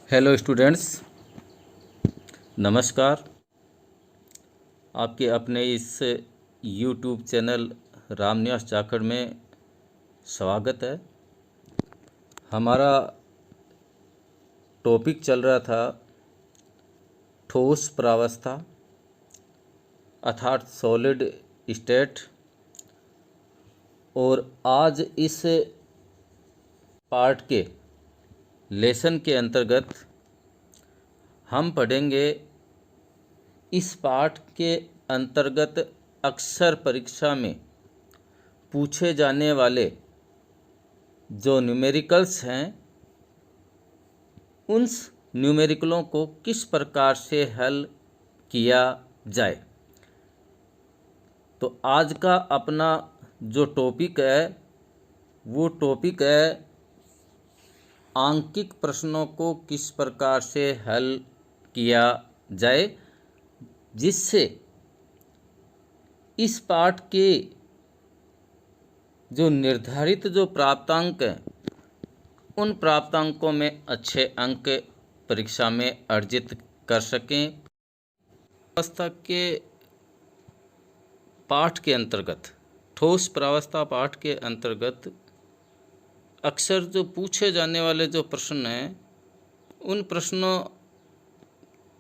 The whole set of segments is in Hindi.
हेलो स्टूडेंट्स, नमस्कार। आपके अपने इस यूट्यूब चैनल रामनिवास जाखड़ में स्वागत है। हमारा टॉपिक चल रहा था ठोस प्रावस्था अर्थात सॉलिड स्टेट, और आज इस पार्ट के लेसन के अंतर्गत हम पढ़ेंगे इस पाठ के अंतर्गत अक्सर परीक्षा में पूछे जाने वाले जो न्यूमेरिकल्स हैं, उन न्यूमेरिकलों को किस प्रकार से हल किया जाए। तो आज का अपना जो टॉपिक है वो टॉपिक है आंकिक प्रश्नों को किस प्रकार से हल किया जाए, जिससे इस पाठ के जो निर्धारित जो प्राप्तांक हैं उन प्राप्तांकों में अच्छे अंक परीक्षा में अर्जित कर सकें। प्रावस्था के पाठ के अंतर्गत, ठोस प्रावस्था पाठ के अंतर्गत अक्सर जो पूछे जाने वाले जो प्रश्न हैं, उन प्रश्नों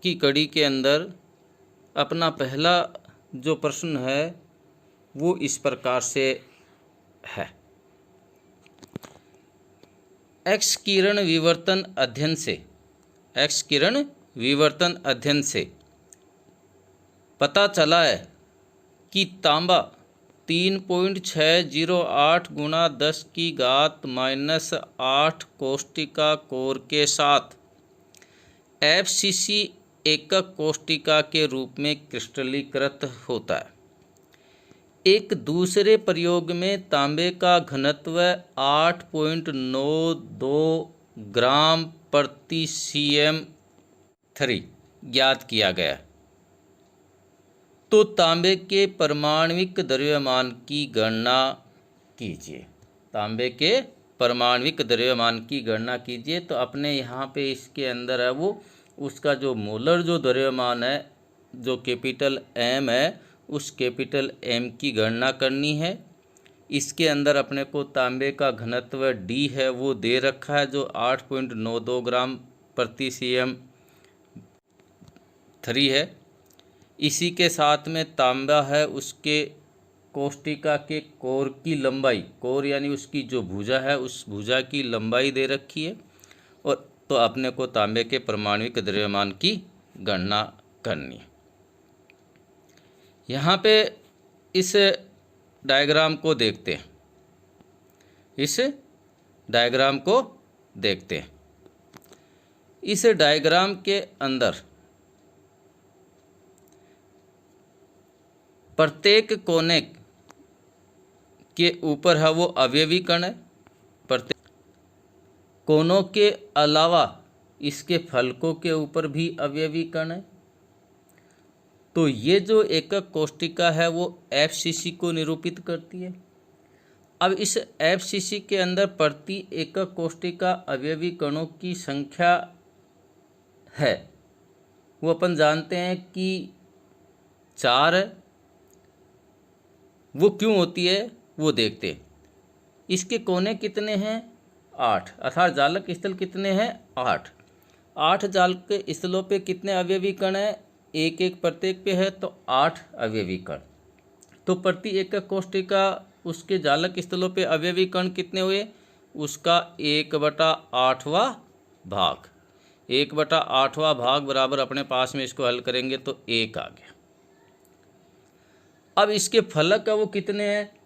की कड़ी के अंदर अपना पहला जो प्रश्न है वो इस प्रकार से है। एक्स किरण विवर्तन अध्ययन से पता चला है कि तांबा 3.608 गुणा 10 की घात -8 कोष्टिका कोर के साथ FCC एकक कोष्टिका के रूप में क्रिस्टलीकृत होता है। एक दूसरे प्रयोग में तांबे का घनत्व 8.92 ग्राम प्रति cm3 ज्ञात किया गया। तो तांबे के परमाणविक द्रव्यमान की गणना कीजिए। तांबे के परमाणविक द्रव्यमान की गणना कीजिए। तो अपने यहाँ पे इसके अंदर है वो उसका जो मोलर जो द्रव्यमान है, जो कैपिटल M है, उस कैपिटल M की गणना करनी है। इसके अंदर अपने को तांबे का घनत्व D है वो दे रखा है, जो 8.92 ग्राम प्रति cm3 है। इसी के साथ में तांबा है, उसके कोष्टिका के कोर की लंबाई, कोर यानी उसकी जो भुजा है, उस भुजा की लंबाई दे रखी है। और तो अपने को तांबे के परमाणविक द्रव्यमान की गणना करनी है। यहाँ पे इस डायग्राम को देखते हैं। इस डायग्राम के अंदर प्रत्येक कोने के ऊपर है वो अवयवी कण है। प्रत्येक कोनों के अलावा इसके फलकों के ऊपर भी अवयवी कण है। तो ये जो एकक कोष्टिका है वो FCC को निरूपित करती है। अब इस FCC के अंदर प्रति एकक कोष्टिका अवयवी कणों की संख्या है वो अपन जानते हैं कि 4 है। वो क्यों होती है वो देखते हैं। इसके कोने कितने हैं? 8, अर्थात जालक स्थल कितने हैं? 8 जालक स्थलों पे कितने अवयवी कण हैं? एक एक प्रत्येक पे है, तो 8 अवयवी कण। तो प्रति एकक कोष्टिका उसके जालक स्थलों पे अवयवी कण कितने हुए? उसका 1/8वां भाग। 1/8वां भाग बराबर अपने पास में इसको हल करेंगे तो 1 आ गया। अब इसके फलक है वो कितने हैं?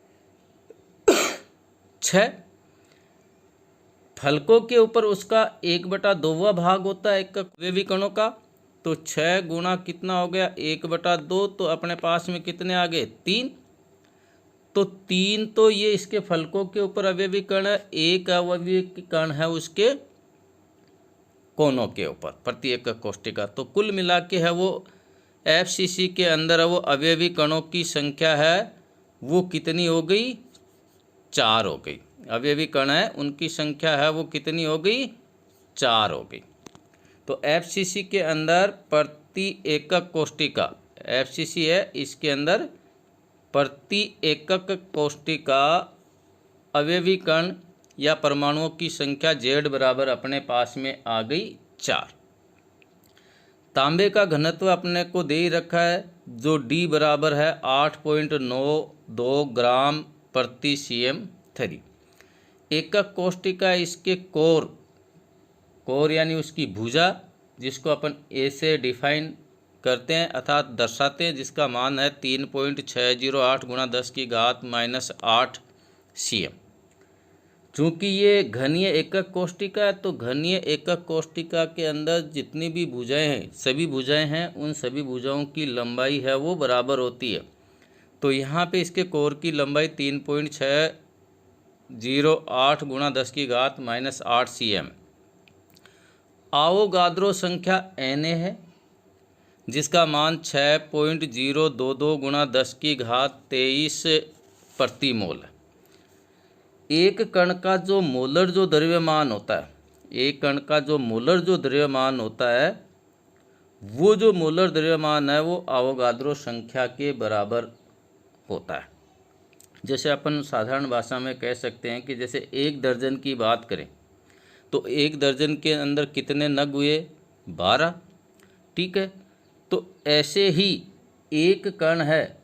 6। फलकों के ऊपर उसका 1/2वां भाग होता है एक अवयवी कणों का। तो 6 गुणा कितना हो गया? 1/2। तो अपने पास में कितने आ गए? 3। तो 3 तो ये इसके फलकों के ऊपर अवयवी कण है, एक अवयवी कण है उसके कोनों के ऊपर प्रति एकक कोष्टिका। तो कुल मिला के है वो FCC के अंदर वो अवयवी कणों की संख्या है वो कितनी हो गई? 4 हो गई। अवयवी कण है उनकी संख्या है वो कितनी हो गई? 4 हो गई। तो एफसीसी के अंदर प्रति एकक कोष्टिका, एफसीसी है, इसके अंदर प्रति एकक कोष्टिका अवयवी कण या परमाणुओं की संख्या Z बराबर अपने पास में आ गई 4। तांबे का घनत्व अपने को दे ही रखा है, जो D बराबर है 8.92 ग्राम प्रति cm3। एकक कोष्टिका इसके कोर यानी उसकी भुजा, जिसको अपन A से डिफाइन करते हैं अर्थात दर्शाते हैं, जिसका मान है 3.608 गुणा 10 की घात -8 cm। चूँकि ये घनीय एकक कोष्टिका है, तो घनीय एकक कोष्टिका के अंदर जितनी भी भुजाएं हैं, सभी भुजाएं हैं, उन सभी भुजाओं की लंबाई है वो बराबर होती है। तो यहाँ पे इसके कोर की लंबाई 3.608 गुणा 10 की घात -8 cm। आवोगाद्रो संख्या Na है, जिसका मान 6.022 गुणा 10 की घात 23 प्रति मोल है। एक कण का जो मोलर जो द्रव्यमान होता है, एक कण का जो मोलर जो द्रव्यमान होता है, वो जो मोलर द्रव्यमान है वो आवोगाद्रो संख्या के बराबर होता है। जैसे अपन साधारण भाषा में कह सकते हैं कि जैसे 1 दर्जन की बात करें तो 1 दर्जन के अंदर कितने नग हुए? 12। ठीक है, तो ऐसे ही एक कण है,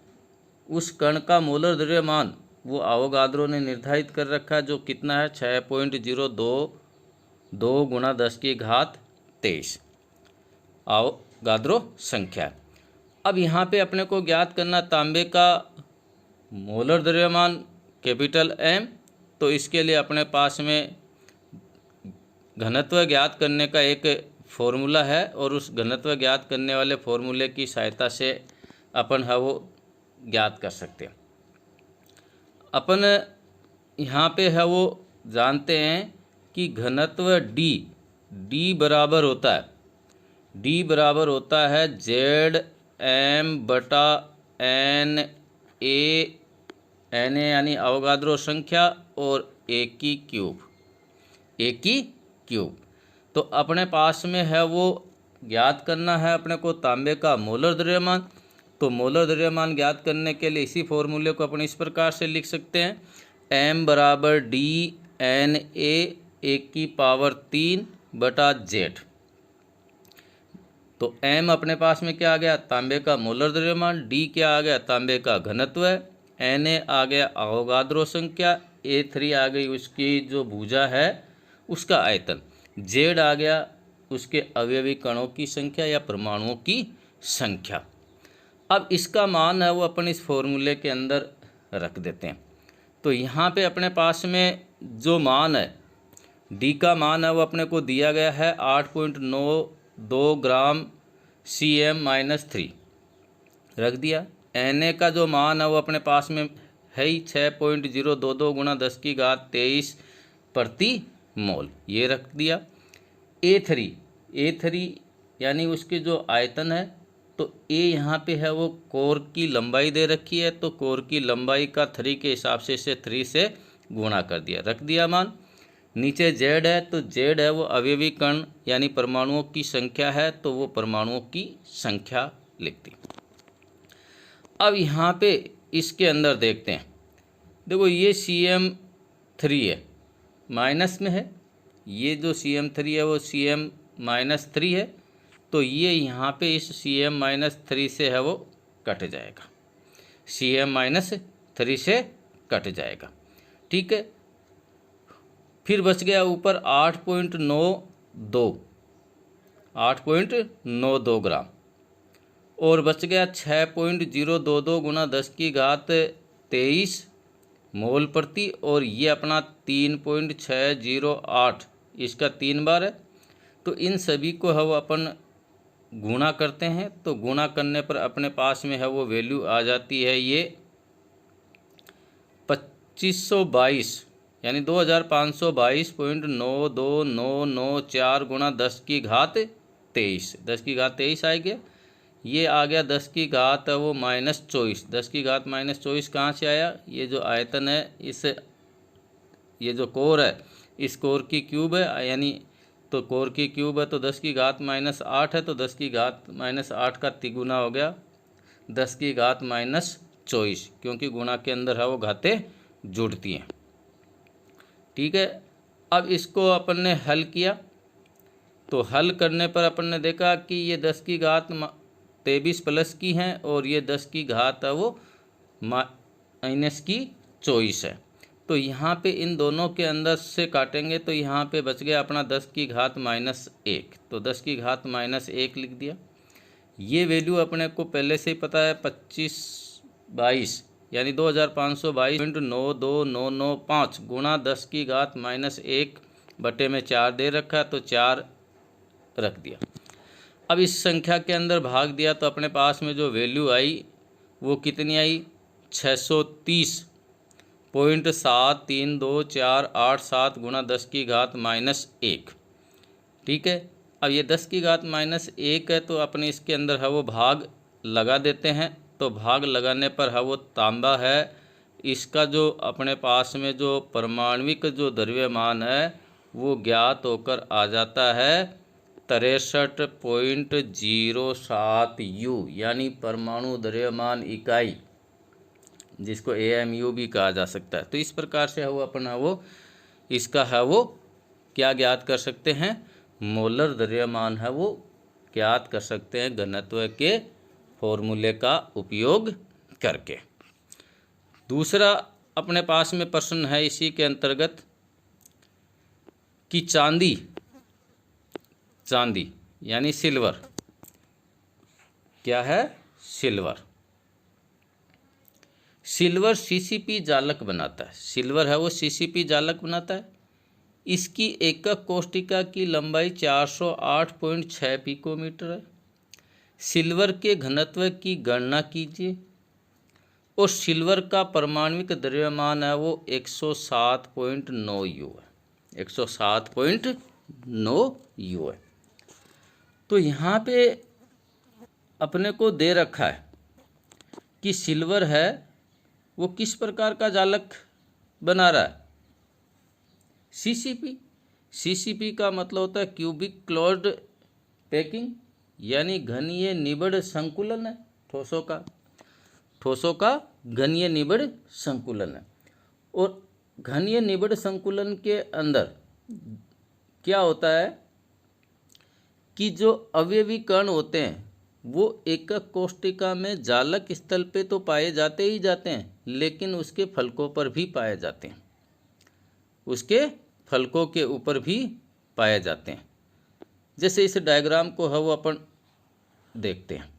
उस कण का मोलर द्रव्यमान वो आवोगाद्रो ने निर्धारित कर रखा है, जो कितना है 6.022 गुणा 10 की घात 23 आवोगाद्रो संख्या। अब यहाँ पे अपने को ज्ञात करना तांबे का मोलर द्रव्यमान कैपिटल M, तो इसके लिए अपने पास में घनत्व ज्ञात करने का एक फॉर्मूला है, और उस घनत्व ज्ञात करने वाले फॉर्मूले की सहायता से अपन है वो ज्ञात कर सकते हैं। अपन यहाँ पे है वो जानते हैं कि घनत्व D बराबर होता है, D बराबर होता है ZM/Na यानी अवोगाद्रो संख्या और A की क्यूब। तो अपने पास में है वो ज्ञात करना है अपने को तांबे का मोलर द्रव्यमान। तो मोलर द्रव्यमान ज्ञात करने के लिए इसी फॉर्मूले को अपन इस प्रकार से लिख सकते हैं, M बराबर DNA 1⁻3/Z। तो M अपने पास में क्या आ गया? तांबे का मोलर द्रव्यमान। D क्या आ गया? तांबे का घनत्व है। Na आ गया अवोगाद्रो संख्या। A3 आ गई उसकी जो भुजा है उसका आयतन। Z आ गया उसके अवयवी कणों की संख्या या परमाणुओं की संख्या। अब इसका मान है वो अपन इस फॉर्मूले के अंदर रख देते हैं। तो यहाँ पे अपने पास में जो मान है, D का मान है वो अपने को दिया गया है 8.92 ग्राम cm-3 रख दिया। Na का जो मान है वो अपने पास में है ही 6.022 गुणा 10 की घात 23 प्रति मोल, ये रख दिया। A3 यानी उसके जो आयतन है, तो A यहाँ पे है वो कोर की लंबाई दे रखी है, तो कोर की लंबाई का 3 के हिसाब से इसे 3 से गुणा कर दिया, रख दिया मान। नीचे Z है, तो Z है वो अवयवी कण यानी परमाणुओं की संख्या है, तो वो परमाणुओं की संख्या लिख दी। अब यहाँ पे इसके अंदर देखते हैं, देखो ये CM3 है, माइनस में है, ये जो CM3 है वो CM-3 है, तो ये यहाँ पे इस CM-3 से है वो कट जाएगा, CM-3 से कट जाएगा। ठीक है, फिर बच गया ऊपर 8.92 ग्राम, और बच गया 6.022 गुणा 10 की घात 23 मोल प्रति, और ये अपना 3.608 इसका 3 बार है। तो इन सभी को है वो अपन गुणा करते हैं, तो गुणा करने पर अपने पास में है वो वैल्यू आ जाती है ये 2522 यानी 2522.92994 गुणा 10 की घात 23, 10 की घात 23 आएगी। ये आ गया 10 की घात है वो -24, 10 की घात -24 कहाँ से आया? ये जो आयतन है, इस ये जो कोर है, इस कोर की क्यूब है, यानी तो कोर की क्यूब है तो 10 की घात माइनस 8 है, तो 10 की घात माइनस 8 का तिगुना हो गया 10 की घात माइनस 24, क्योंकि गुणा के अंदर है वो घातें जुड़ती हैं। ठीक है, अब इसको अपन ने हल किया, तो हल करने पर अपन ने देखा कि ये 10 की घात 23 प्लस की हैं और ये 10 की घात है वो माइनस की 24 है। तो यहाँ पे इन दोनों के अंदर से काटेंगे तो यहाँ पे बच गया अपना 10 की घात माइनस 1, तो 10 की घात माइनस 1 लिख दिया। ये वैल्यू अपने को पहले से ही पता है 2522 यानी 2522.92995 गुणा 10 की घात माइनस 1 बटे में 4 दे रखा है, तो 4 रख दिया। अब इस संख्या के अंदर भाग दिया तो अपने पास में जो वैल्यू आई वो कितनी आई 630.73248 गुणा 10 की घात माइनस 1। ठीक है, अब ये 10 की घात माइनस 1 है तो अपने इसके अंदर है वो भाग लगा देते हैं। तो भाग लगाने पर है वो तांबा है, इसका जो अपने पास में जो परमाणविक जो द्रव्यमान है वो ज्ञात होकर आ जाता है 63.07 यू, यानी परमाणु द्रव्यमान इकाई, जिसको AMU भी कहा जा सकता है। तो इस प्रकार से है वो अपना वो इसका है वो क्या ज्ञात कर सकते हैं, मोलर द्रव्यमान है वो ज्ञात कर सकते हैं घनत्व के फॉर्मूले का उपयोग करके। दूसरा अपने पास में प्रश्न है इसी के अंतर्गत कि चांदी यानी सिल्वर, क्या है सिल्वर CCP जालक बनाता है। सिल्वर है वो CCP जालक बनाता है। इसकी एकक कोष्टिका की लंबाई 408.6 पिकोमीटर है। सिल्वर के घनत्व की गणना कीजिए और सिल्वर का परमाणविक द्रव्यमान है वो 107.9 यू है, 107.9 यू है। तो यहाँ पे अपने को दे रखा है कि सिल्वर है वो किस प्रकार का जालक बना रहा है, CCP का मतलब होता है क्यूबिक क्लोज्ड पैकिंग, यानी घनीय निबिड़ संकुलन है। ठोसों का घनीय निबिड़ संकुलन है। और घनीय निबिड़ संकुलन के अंदर क्या होता है कि जो अवयवी कण होते हैं वो एकक कोष्टिका में जालक स्थल पे तो पाए जाते ही जाते हैं, लेकिन उसके फलकों पर भी पाए जाते हैं, उसके फलकों के ऊपर भी पाए जाते हैं। जैसे इस डायग्राम को है वो अपन देखते हैं।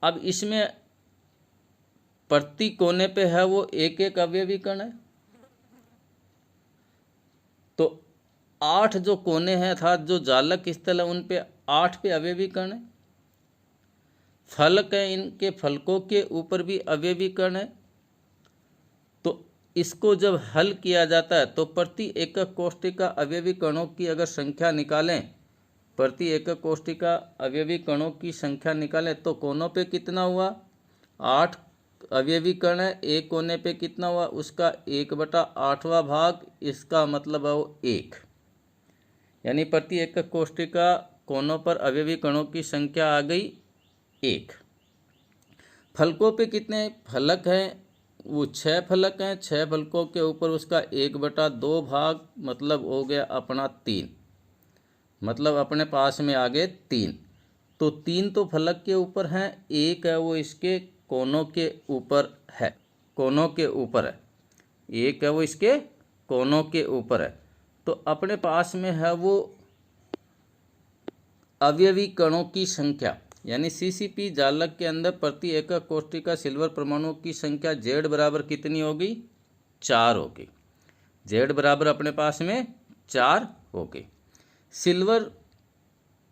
अब इसमें प्रति कोने पे है वो एक एक अवयवी कण है, तो 8 जो कोने हैं अर्थात जो जालक स्थल है उन पे 8 पे अवयवी कण है। फलक है, इनके फलकों के ऊपर भी अवयवी कण है। तो इसको जब हल किया जाता है तो प्रति एकक कोष्टिका अवयवी कणों की अगर संख्या निकालें, प्रति एकक कोष्टिका अवयवी कणों की संख्या निकालें तो कोनों पे कितना हुआ 8 अवयवी कण है, एक कोने पे कितना हुआ उसका 1/8वां भाग, इसका मतलब है वो 1, यानी प्रति एकक कोष्टिका कोनों पर अवयवी कणों की संख्या आ गई 1। फलकों पे कितने फलक हैं, वो 6 फलक हैं, 6 फलकों के ऊपर उसका 1/2 भाग, मतलब हो गया अपना 3, मतलब अपने पास में आ गए 3। तो 3 तो फलक के ऊपर हैं, 1 है वो इसके कोनों के ऊपर है, कोनों के ऊपर है, 1 है वो इसके कोनों के ऊपर है। तो अपने पास में है वो अवयवी कणों की संख्या, यानी CCP जालक के अंदर प्रति एकक कोष्टिका सिल्वर परमाणुओं की संख्या Z बराबर कितनी होगी 4 होगी। Z बराबर अपने पास में 4 होगी। सिल्वर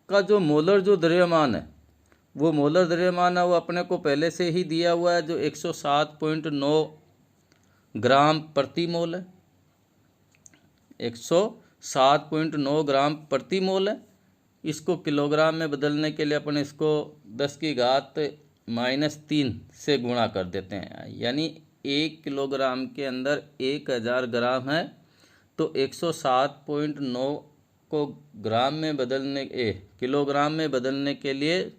का जो मोलर जो द्रव्यमान है वो मोलर द्रव्यमान है वो अपने को पहले से ही दिया हुआ है, जो 107.9 ग्राम प्रति मोल है, 107.9 ग्राम प्रति मोल है। इसको किलोग्राम में बदलने के लिए अपन इसको 10 की घात -3 से गुणा कर देते हैं, यानी 1 किलोग्राम के अंदर 1000 ग्राम है, तो 107.9 को ग्राम में बदलने किलोग्राम में बदलने के लिए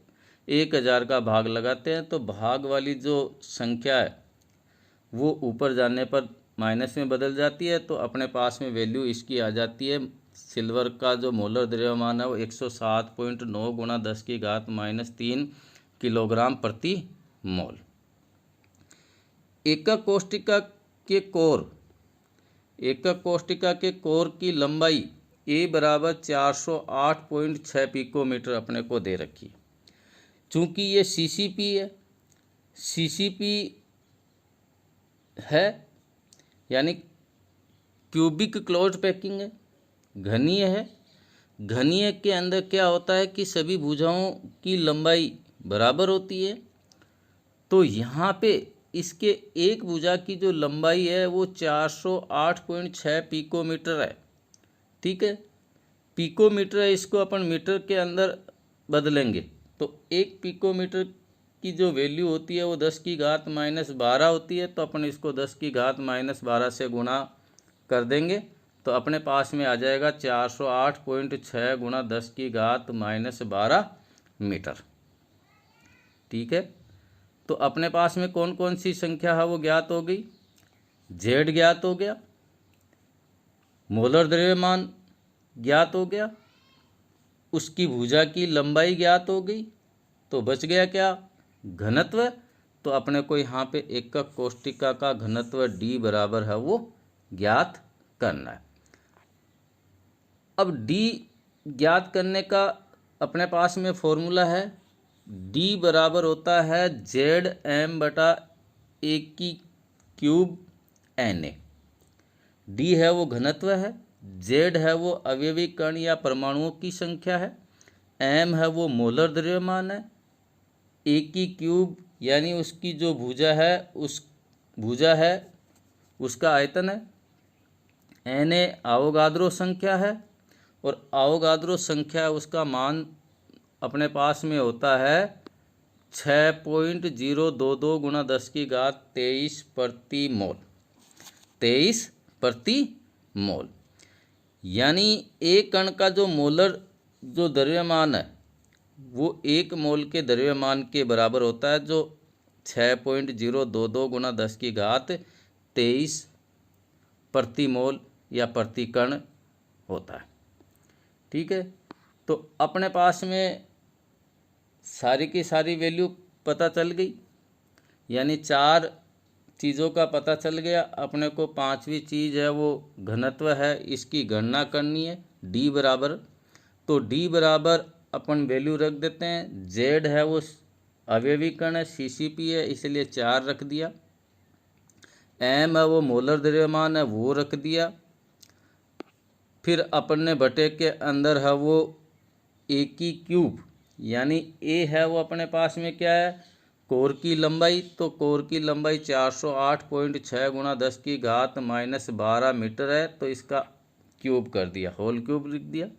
1000 का भाग लगाते हैं, तो भाग वाली जो संख्या है वो ऊपर जाने पर माइनस में बदल जाती है, तो अपने पास में वैल्यू इसकी आ जाती है। सिल्वर का जो मोलर द्रव्यमान है वो 107.9 गुणा 10 की घात -3 किलोग्राम प्रति मोल। एकक कोष्टिका के कोर की लंबाई A बराबर 408.6 पिकोमीटर अपने को दे रखी। चूँकि ये CCP है यानी क्यूबिक क्लोज्ड पैकिंग है, घनीय है। घनीय के अंदर क्या होता है कि सभी भुजाओं की लंबाई बराबर होती है, तो यहाँ पे इसके एक भुजा की जो लंबाई है वो 408.6 पिकोमीटर है। ठीक है, पिकोमीटर है, इसको अपन मीटर के अंदर बदलेंगे तो 1 पिकोमीटर की जो वैल्यू होती है वो 10 की घात -12 होती है, तो अपन इसको 10 की घात -12 से गुणा कर देंगे तो अपने पास में आ जाएगा 408.6 गुणा 10 की घात -12 मीटर। ठीक है, तो अपने पास में कौन कौन सी संख्या है वो ज्ञात हो गई। जेड ज्ञात हो गया, मोलर द्रव्यमान ज्ञात हो गया, उसकी भुजा की लंबाई ज्ञात हो गई, तो बच गया क्या, घनत्व। तो अपने को यहाँ पे एकक कोष्टिका का घनत्व D बराबर है वो ज्ञात करना है। अब D ज्ञात करने का अपने पास में फॉर्मूला है, D बराबर होता है Zm/A³ Na। D है वो घनत्व है, Z है वो अवयवी कण या परमाणुओं की संख्या है, M है वो मोलर द्रव्यमान है, A³ यानी उसकी जो भुजा है उसका आयतन है, Na आवोगाद्रो संख्या है, और आवोगाद्रो संख्या उसका मान अपने पास में होता है 6.022 गुणा 10 की घात 23 प्रति मोल। 23 प्रति मोल यानी एक कण का जो मोलर जो द्रव्यमान है वो 1 मोल के द्रव्यमान के बराबर होता है, जो 6.022 गुणा 10 की घात 23 प्रति मोल या प्रति कण होता है। ठीक है, तो अपने पास में सारी की सारी वैल्यू पता चल गई, यानी 4 चीज़ों का पता चल गया। अपने को 5वीं चीज़ है वो घनत्व है, इसकी गणना करनी है D बराबर। तो D बराबर अपन वैल्यू रख देते हैं, Z है वो अवयवी कण है, CCP है इसलिए 4 रख दिया, M है वो मोलर द्रव्यमान है वो रख दिया, फिर अपन ने बटे के अंदर है वो A³ यानी A है वो अपने पास में क्या है, कोर की लंबाई, तो कोर की लंबाई 408.6 गुणा 10 की घात -12 मीटर है, तो इसका क्यूब कर दिया, होल क्यूब लिख दिया।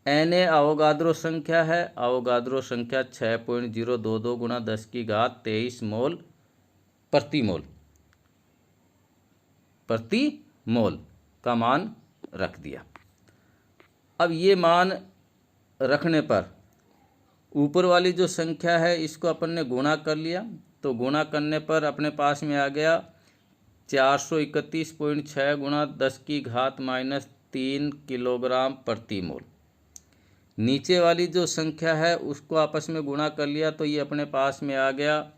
Na आवोगाद्रो संख्या है, आवोगाद्रो संख्या 6.022 गुणा 10 की घात 23 मोल प्रति मोल का मान रख दिया। अब ये मान रखने पर ऊपर वाली जो संख्या है इसको अपन ने गुणा कर लिया, तो गुणा करने पर अपने पास में आ गया 431.6 गुणा 10 की घात -3 किलोग्राम प्रति मोल। नीचे वाली जो संख्या है उसको आपस में गुणा कर लिया, तो ये अपने पास में आ गया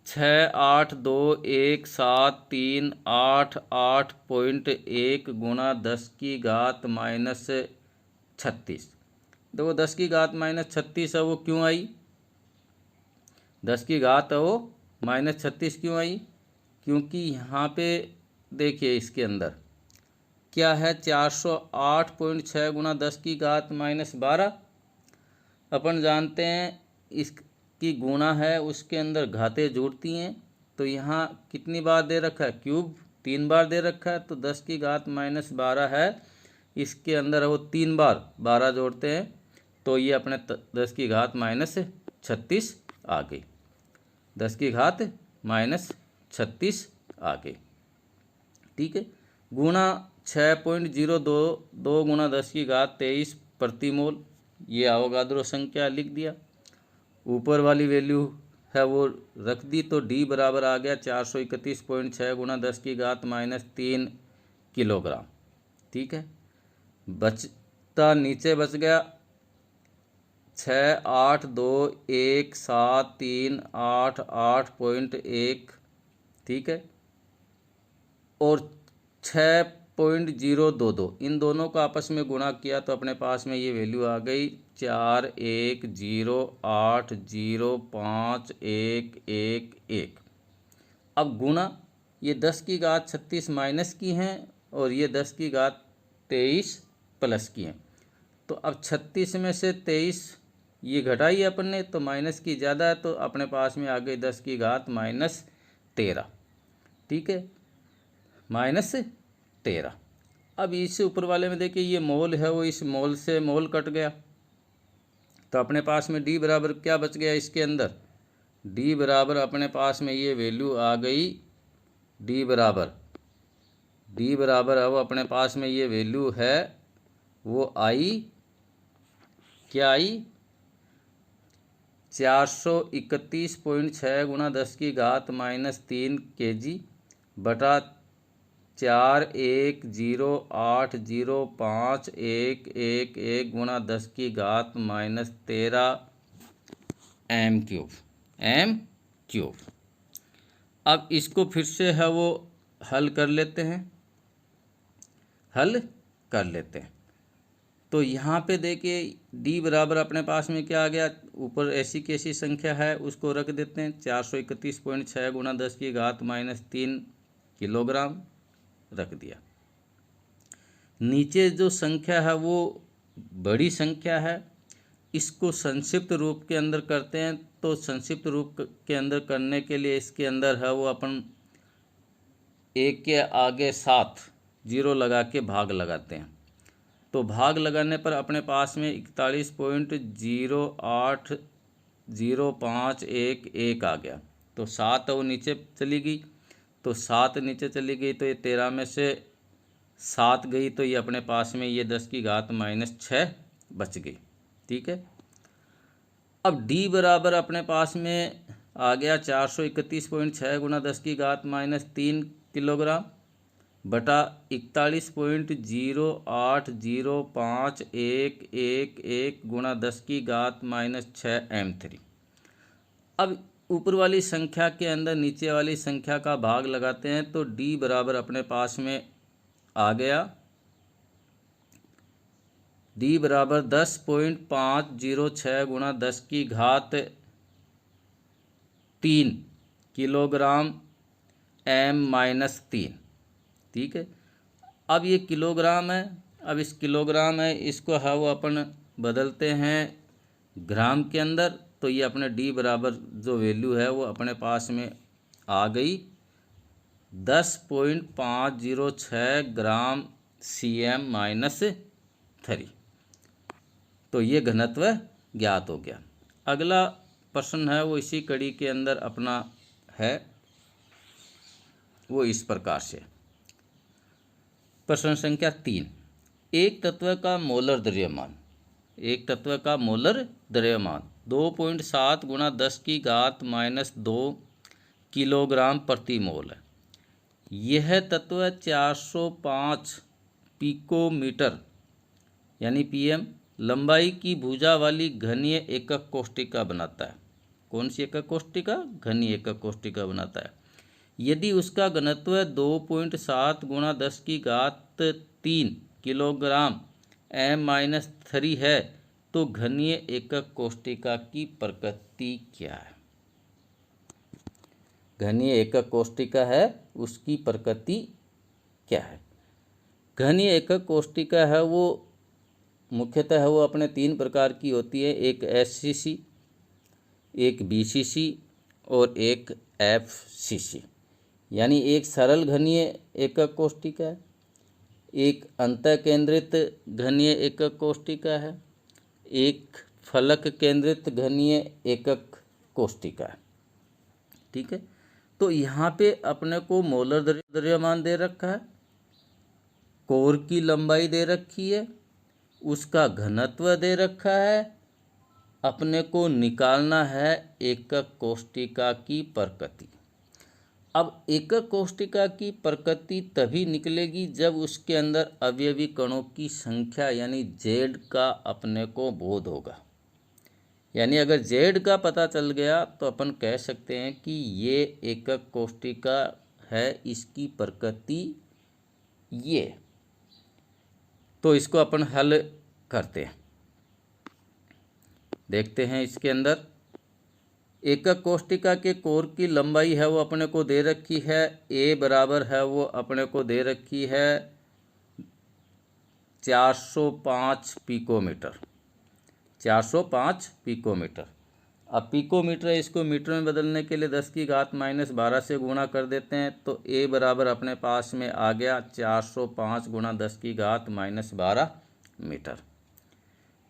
6821738.1 गुणा 10 की घात -36। देखो 10 की घात -36 है वो क्यों आई, 10 की घात है वो -36 क्यों आई, क्योंकि यहाँ पे देखिए इसके अंदर क्या है, 408.6 गुणा 10 की घात -12। अपन जानते हैं इसकी गुणा है उसके अंदर घातें जुड़ती हैं, तो यहाँ कितनी बार दे रखा है, क्यूब 3 बार दे रखा है, तो 10 की घात -12 है, इसके अंदर वो 3 बार 12 जोड़ते हैं, तो ये अपने 10 की घात -36 आ गई, 10 की घात -36 आ गई। ठीक है, गुणा 6.022 गुणा 10⁻23 प्रति मोल, ये अवोगाद्रो संख्या लिख दिया। ऊपर वाली वैल्यू है वो रख दी, तो डी बराबर आ गया 431.6 गुणा 10⁻³ किलोग्राम। ठीक है, बचता नीचे बच गया 6821738.1, ठीक है, और 6.022, इन दोनों को आपस में गुणा किया तो अपने पास में ये वैल्यू आ गई 410805111। अब गुणा, ये 10⁻36 माइनस की हैं और ये 10⁻23 प्लस की हैं। तो अब 36 में से 23 ये घटाई अपन ने, तो माइनस की ज़्यादा है, तो अपने पास में आ गई 10⁻13। ठीक है, -13। अब इस ऊपर वाले में देखिए ये मोल है वो इस मोल से मोल कट गया, तो अपने पास में डी बराबर क्या बच गया इसके अंदर, डी बराबर अपने पास में ये वैल्यू आ गई, डी बराबर अब अपने पास में ये वैल्यू है वो आई, क्या आई, 431.6 गुणा 10⁻³ kg बटा 410805111 गुणा 10⁻13 m³ अब इसको फिर से है वो हल कर लेते हैं। तो यहाँ पे देखिए डी बराबर अपने पास में क्या आ गया, ऊपर ऐसी कैसी संख्या है उसको रख देते हैं, 431.6 गुणा 10⁻³ किलोग्राम रख दिया। नीचे जो संख्या है वो बड़ी संख्या है, इसको संक्षिप्त रूप के अंदर करते हैं। तो संक्षिप्त रूप के अंदर करने के लिए इसके अंदर है वो अपन 1 के आगे 7 जीरो लगा के भाग लगाते हैं। तो भाग लगाने पर अपने पास में 41.08051 आ गया। तो 7 वो नीचे चली गई, तो 7 नीचे चली गई, तो ये 13 में से 7 गई, तो ये अपने पास में ये 10⁻6 बच गई। ठीक है, अब डी बराबर अपने पास में आ गया 431.6 गुणा 10⁻³ किलोग्राम बटा 41.0805111 गुणा 10⁻6 m³। अब ऊपर वाली संख्या के अंदर नीचे वाली संख्या का भाग लगाते हैं, तो डी बराबर अपने पास में आ गया, डी बराबर 10.506 गुणा 10⁻³ किलोग्राम m-3। ठीक है, अब ये किलोग्राम है, अब इस किलोग्राम है इसको है वो अपन बदलते हैं ग्राम के अंदर, तो ये अपने डी बराबर जो वैल्यू है वो अपने पास में आ गई 10.506 ग्राम cm-3। तो ये घनत्व ज्ञात हो गया। अगला प्रश्न है वो इसी कड़ी के अंदर अपना है वो इस प्रकार से। प्रश्न संख्या 3, एक तत्व का मोलर द्रव्यमान 2.7 गुणा 10⁻² किलोग्राम प्रति मोल है। यह तत्व 405 पिकोमीटर यानी pm लंबाई की भुजा वाली घनीय एकक कोष्ठिका बनाता है। कौन सी एकक कोष्ठिका? घनीय एकक कोष्ठिका बनाता है। यदि उसका घनत्व 2.7 गुणा 10⁻³ किलोग्राम m-3 है, तो घनीय एकक कोष्ठिका की प्रकृति क्या है? घनीय एकक कोष्ठिका है उसकी प्रकृति क्या है? घनीय एकक कोष्ठिका है वो मुख्यतः है वो अपने 3 प्रकार की होती है, एक SCC, एक BCC और एक FCC। यानी एक सरल घनीय एकक कोष्ठिका है, एक अंतः केंद्रित घनीय एकक कोष्ठिका है, एक फलक केंद्रित घनीय एकक कोष्ठिका है। ठीक है, तो यहाँ पे अपने को मोलर द्रव्यमान दे रखा है कोर की लंबाई दे रखी है, उसका घनत्व दे रखा है, अपने को निकालना है एकक कोष्टिका की प्रकृति। अब एकक कोष्टिका की प्रकृति तभी निकलेगी जब उसके अंदर अवयवी कणों की संख्या यानी जेड का अपने को बोध होगा। यानी अगर जेड का पता चल गया तो अपन कह सकते हैं कि ये एकक कोष्टिका है, इसकी प्रकृति ये। तो इसको अपन हल करते हैं, देखते हैं। इसके अंदर एकक कोष्टिका के कोर की लंबाई है वो अपने को दे रखी है, ए बराबर है वो अपने को दे रखी है 405 पिकोमीटर, 405 पिकोमीटर। अब पिकोमीटर है, इसको मीटर में बदलने के लिए 10 की घात -12 से गुणा कर देते हैं, तो ए बराबर अपने पास में आ गया 405 गुणा 10 की घात -12 मीटर।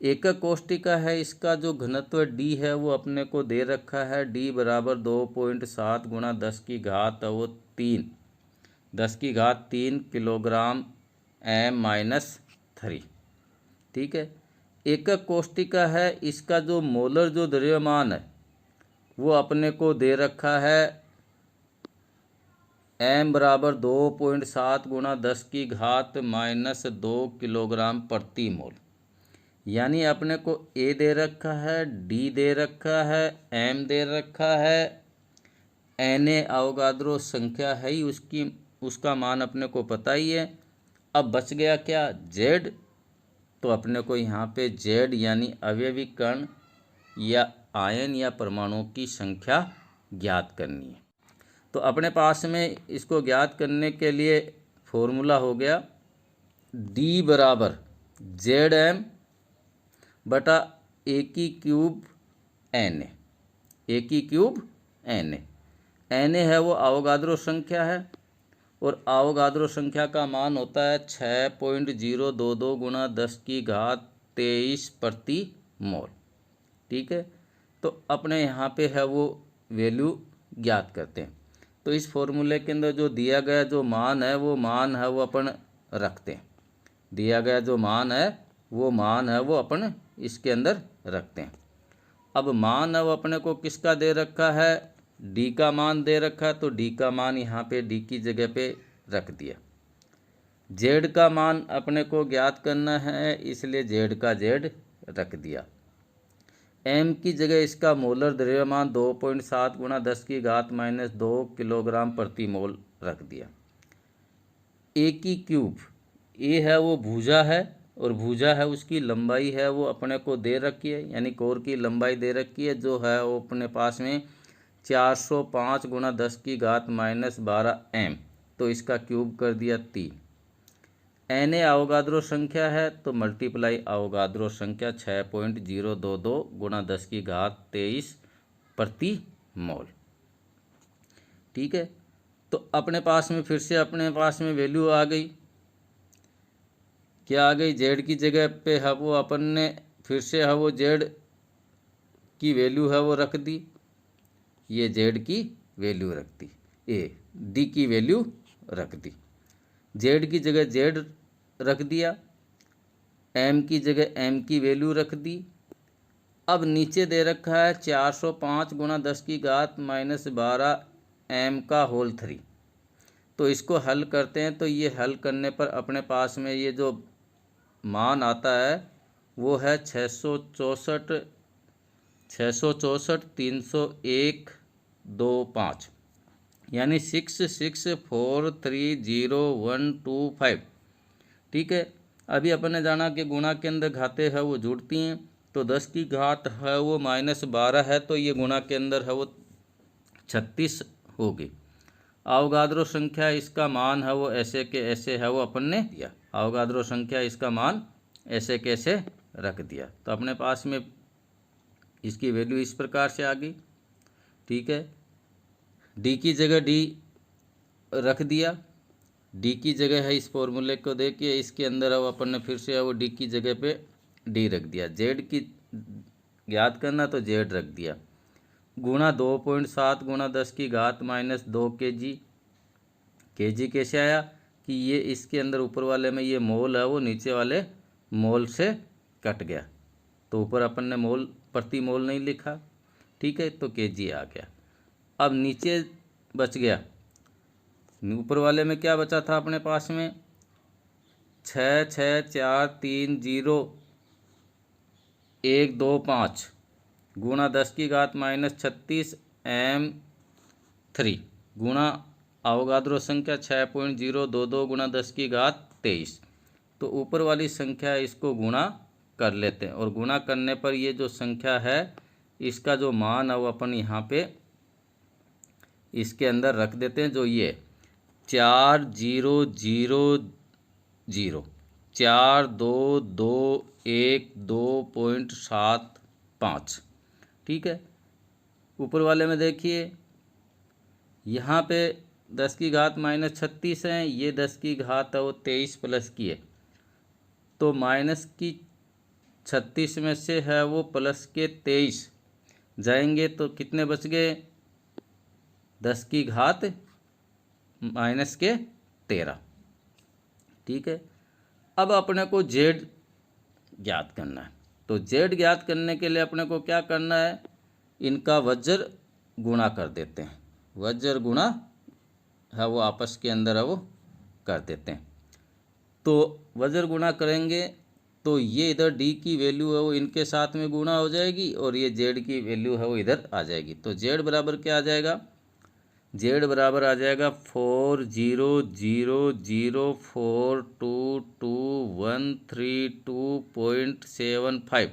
एकक कोष्टिका है, इसका जो घनत्व डी है वो अपने को दे रखा है, डी बराबर 2.7 गुणा 10 की घात वो 3, 10 की घात 3 किलोग्राम m-3। ठीक है। एकक कोष्टिका है, इसका जो मोलर जो द्रव्यमान है वो अपने को दे रखा है m बराबर 2.7 गुणा 10 की घात -2 किलोग्राम प्रति मोल। यानी अपने को ए दे रखा है, डी दे रखा है, एम दे रखा है, Na अवोगाद्रो संख्या है ही उसका मान अपने को पता ही है। अब बच गया क्या, जेड। तो अपने को यहाँ पे जेड यानी अवयवी कण या आयन या परमाणुओं की संख्या ज्ञात करनी है। तो अपने पास में इसको ज्ञात करने के लिए फॉर्मूला हो गया डी बराबर जेड एम बटा ए की क्यूब एन ए, ए की cube N A. N A है वो अवोगाद्रो संख्या है और अवोगाद्रो संख्या का मान होता है 6.022 गुणा 10 की घात 23 प्रति मोल। ठीक है। तो अपने यहाँ पे है वो वैल्यू ज्ञात करते हैं। तो इस फॉर्मूले के अंदर जो दिया गया जो मान है वो अपन रखते हैं, दिया गया जो मान है वो अपन इसके अंदर रखते हैं। अब मान है वो अपने को किसका दे रखा है, डी का मान दे रखा है, तो डी का मान यहाँ पे डी की जगह पे रख दिया। जेड का मान अपने को ज्ञात करना है, इसलिए जेड का जेड रख दिया। एम की जगह इसका मोलर द्रव्यमान 2.7 गुणा 10 की घात -2 किलोग्राम प्रति मोल रख दिया। ए की क्यूब, ए है वो भुजा है और भुजा है उसकी लंबाई है वो अपने को दे रखी है, यानी कोर की लंबाई दे रखी है जो है वो अपने पास में 405 गुणा 10 की घात -12 एम, तो इसका क्यूब कर दिया 3। एन ए अवोगाद्रो संख्या है तो मल्टीप्लाई अवोगाद्रो संख्या 6.022 गुणा 10 की घात 23 प्रति मोल। ठीक है। तो अपने पास में फिर से अपने पास में वैल्यू आ गई, क्या आ गई, जेड की जगह पे है वो अपन ने फिर से है वो जेड की वैल्यू है वो रख दी, ये जेड की वैल्यू रख दी, ए डी की वैल्यू रख दी, जेड की जगह जेड रख दिया, एम की जगह एम की वैल्यू रख दी। अब नीचे दे रखा है 405 गुणा 10 की घात -12 एम का होल 3। तो इसको हल करते हैं, तो ये हल करने पर अपने पास में ये जो मान आता है वो है 664 301.25 यानी 66430125। ठीक है। अभी अपन ने जाना कि गुणा के अंदर घातें है वो जुड़ती हैं, तो 10 की घात है वो -12 है, तो ये गुणा के अंदर है वो 36 होगी। अवोगाद्रो संख्या इसका मान है वो ऐसे के ऐसे है वो अपन ने दिया, अवोगाद्रो संख्या इसका मान ऐसे कैसे रख दिया। तो अपने पास में इसकी वैल्यू इस प्रकार से आ गई। ठीक है। डी की जगह डी रख दिया, डी की जगह है इस फॉर्मूले को देखिए, इसके अंदर अब अपन ने फिर से वो डी की जगह पे डी रख दिया। जेड की ज्ञात करना तो जेड रख दिया, गुणा 2.7 गुणा 10 की घात -2 kg। kg कैसे आया, कि ये इसके अंदर ऊपर वाले में ये मोल है वो नीचे वाले मोल से कट गया, तो ऊपर अपन ने मोल प्रति मोल नहीं लिखा, ठीक है, तो केजी आ गया। अब नीचे बच गया, ऊपर वाले में क्या बचा था अपने पास में 6,6,4,3,0,1,2,5 गुणा 10⁻⁻36 m3 गुणा अवगाद्रो संख्या 6.022 गुणा 10⁻23। तो ऊपर वाली संख्या इसको गुणा कर लेते हैं और गुणा करने पर ये जो संख्या है इसका जो मान है वो अपन यहाँ पे इसके अंदर रख देते हैं, जो ये 4,0,0,0,4,2,2,1,2.75, ठीक है। ऊपर वाले में देखिए यहाँ पे 10⁻⁻36 है, ये 10⁻23 प्लस की है, तो माइनस की 36 में से है वो प्लस के 23 जाएंगे, तो कितने बच गए 10⁻⁻13, ठीक है। अब अपने को जेड ज्ञात करना है, तो जेड ज्ञात करने के लिए अपने को क्या करना है, इनका वज्र गुणा कर देते हैं, वज्र गुणा है वो आपस के अंदर है वो कर देते हैं। तो वज्र गुणा करेंगे तो ये इधर डी की वैल्यू है वो इनके साथ में गुणा हो जाएगी और ये जेड की वैल्यू है वो इधर आ जाएगी। तो जेड बराबर क्या आ जाएगा, जेड बराबर आ जाएगा 4,0,0,0,422,132.75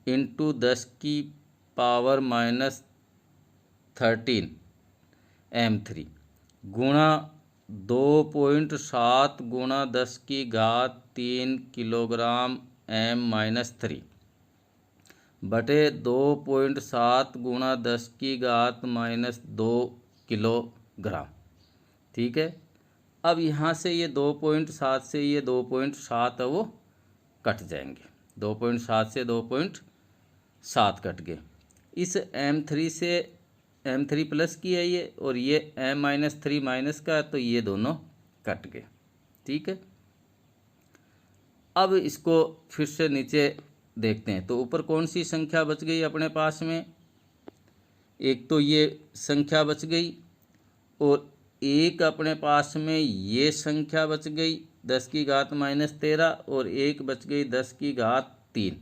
इंटू 10⁻⁻13 m3 गुणा 2.7 गुणा 10⁻³ किलोग्राम m-3 बटे 2.7 गुणा 10⁻² किलोग्राम, ठीक है। अब यहाँ से ये 2.7 से ये 2.7 है वो कट जाएंगे, 2.7 से 2.7 कट गए। इस m3 से m3 प्लस की है ये और ये m-3 माइनस का है, तो ये दोनों कट गए, ठीक है। अब इसको फिर से नीचे देखते हैं, तो ऊपर कौन सी संख्या बच गई अपने पास में, एक तो ये संख्या बच गई और एक अपने पास में ये संख्या बच गई 10⁻⁻13 और एक बच गई 10⁻3,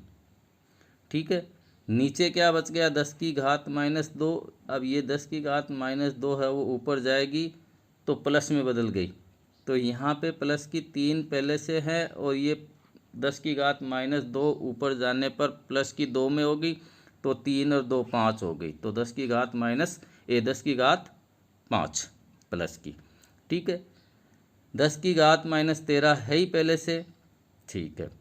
ठीक है। नीचे क्या बच गया 10⁻⁻2, अब ये 10⁻⁻2 है वो ऊपर जाएगी तो प्लस में बदल गई, तो यहाँ पे प्लस की 3 पहले से है और ये 10⁻⁻2 ऊपर जाने पर प्लस की 2 में होगी, तो 3 और 2 5 हो गई, तो 10⁻5 प्लस की, ठीक है। 10⁻13 है ही पहले से, ठीक है,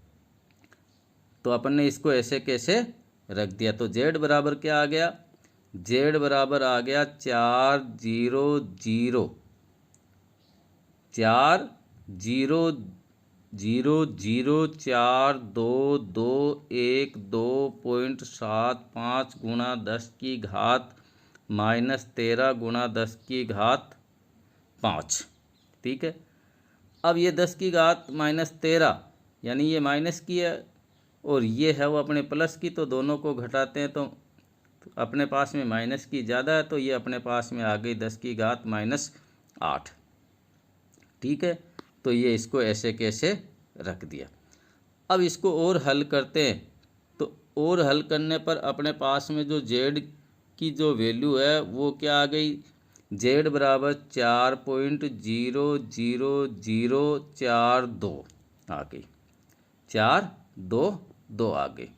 तो अपन ने इसको ऐसे कैसे रख दिया। तो जेड बराबर क्या आ गया, जेड बराबर आ गया 4,0,0,0,422,1,2.75 गुणा 10⁻⁻13 गुणा 10⁻5, ठीक है। अब ये 10⁻⁻13 यानी ये माइनस की है और ये है वो अपने प्लस की, तो दोनों को घटाते हैं तो अपने पास में माइनस की ज़्यादा है, तो ये अपने पास में आ गई 10⁻⁸, ठीक है। तो ये इसको ऐसे कैसे रख दिया। अब इसको और हल करते हैं, तो और हल करने पर अपने पास में जो जेड की जो वैल्यू है वो क्या आ गई, जेड बराबर 4.00042 आ गई, 422 आ गई,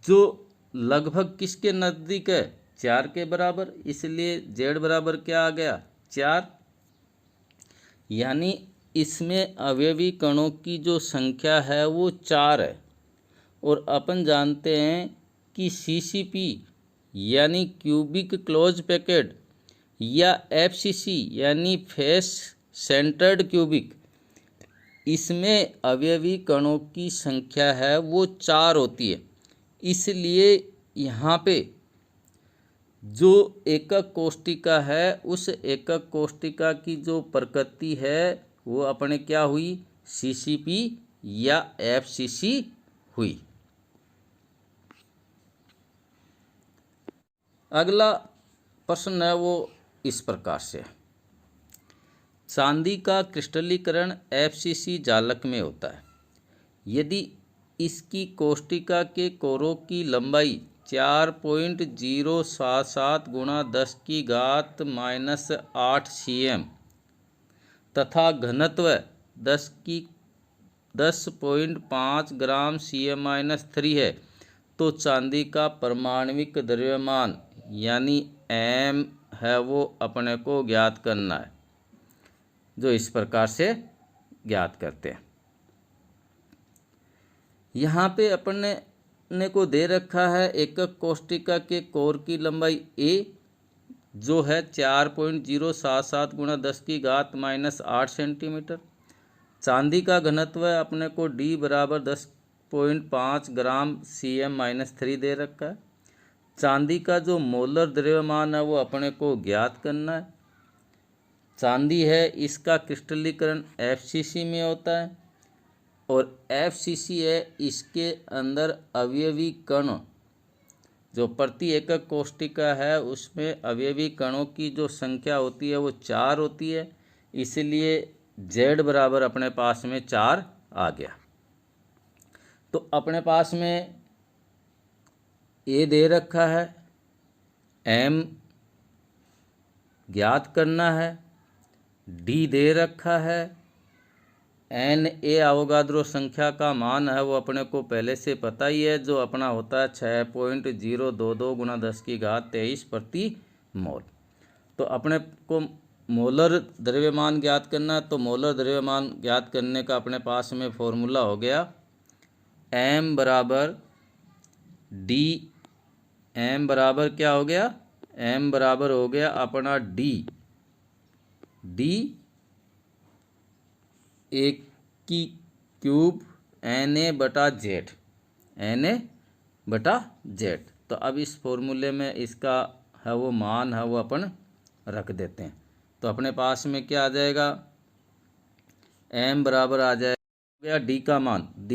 जो लगभग किसके नज़दीक है 4 के बराबर, इसलिए जेड बराबर क्या आ गया 4। यानी इसमें अवयवी कणों की जो संख्या है वो 4 है और अपन जानते हैं कि सीसीपी यानी क्यूबिक क्लोज पैकेट या एफसीसी यानी फेस सेंटर्ड क्यूबिक, इसमें अवयवी कणों की संख्या है वो 4 होती है। इसलिए यहाँ पे जो एकक कोष्टिका है उस एकक कोष्टिका की जो प्रकृति है वो अपने क्या हुई, सीसीपी या एफसीसी हुई। अगला प्रश्न है वो इस प्रकार से, चांदी का क्रिस्टलीकरण एफसीसी जालक में होता है। यदि इसकी कोष्टिका के कोरों की लंबाई 4.077 गुणा 10⁻⁻8 cm तथा घनत्व 10.5 ग्राम cm-3 है, तो चांदी का परमाणविक द्रव्यमान यानी m है वो अपने को ज्ञात करना है, जो इस प्रकार से ज्ञात करते हैं। यहाँ पे अपने को दे रखा है एकक कोष्टिका के कोर की लंबाई a जो है 4.077 गुणा 10⁻⁻8 सेंटीमीटर। चांदी का घनत्व अपने को d बराबर 10.5 ग्राम cm-3 दे रखा है। चांदी का जो मोलर द्रव्यमान है वो अपने को ज्ञात करना है। चांदी है इसका क्रिस्टलीकरण एफसीसी में होता है और एफसीसी है इसके अंदर अवयवी कण, जो प्रति एकक कोष्टिका है उसमें अवयवी कणों की जो संख्या होती है वो 4 होती है, इसलिए z बराबर अपने पास में 4 आ गया। तो अपने पास में a दे रखा है, m ज्ञात करना है, d दे रखा है, एन ए अवोगाद्रो संख्या का मान है वो अपने को पहले से पता ही है, जो अपना होता है 6.022 गुणा 10⁻23 प्रति मोल। तो अपने को मोलर द्रव्यमान ज्ञात करना है, तो मोलर द्रव्यमान ज्ञात करने का अपने पास में फॉर्मूला हो गया m बराबर d, m बराबर क्या हो गया, m बराबर हो गया अपना d एक की क्यूब Na/z, Na/z। तो अब इस फॉर्मूले में इसका है वो मान है वो अपन रख देते हैं। तो अपने पास में क्या आ जाएगा, m बराबर आ जाएगा d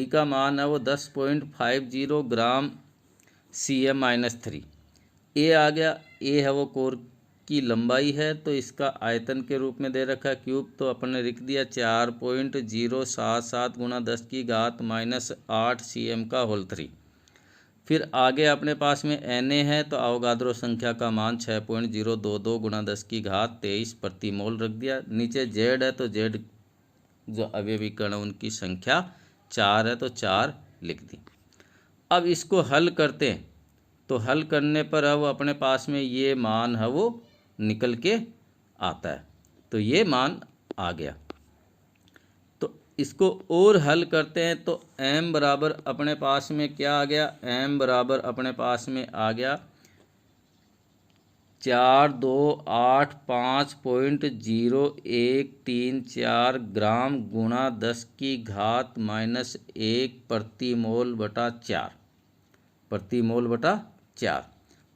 का मान है वो 10.50 ग्राम cm-3। a आ गया, a है वो कोर की लंबाई है, तो इसका आयतन के रूप में दे रखा है क्यूब, तो अपन ने लिख दिया 4.077 गुणा 10⁻⁻8 cm का होल 3। फिर आगे अपने पास में Na है, तो अवोगाद्रो संख्या का मान 6.022 गुणा 10⁻23 प्रति मोल रख दिया। नीचे z है, तो z जो अवयवी कण उनकी संख्या 4 है, तो 4 लिख दी। अब इसको हल करते हैं, तो हल करने पर है वो अपने पास में ये मान है वो निकल के आता है। तो ये मान आ गया। तो इसको और हल करते हैं, तो m बराबर अपने पास में क्या आ गया, m बराबर अपने पास में आ गया 4285.0134 ग्राम गुणा 10⁻⁻1 प्रति मोल बटा 4।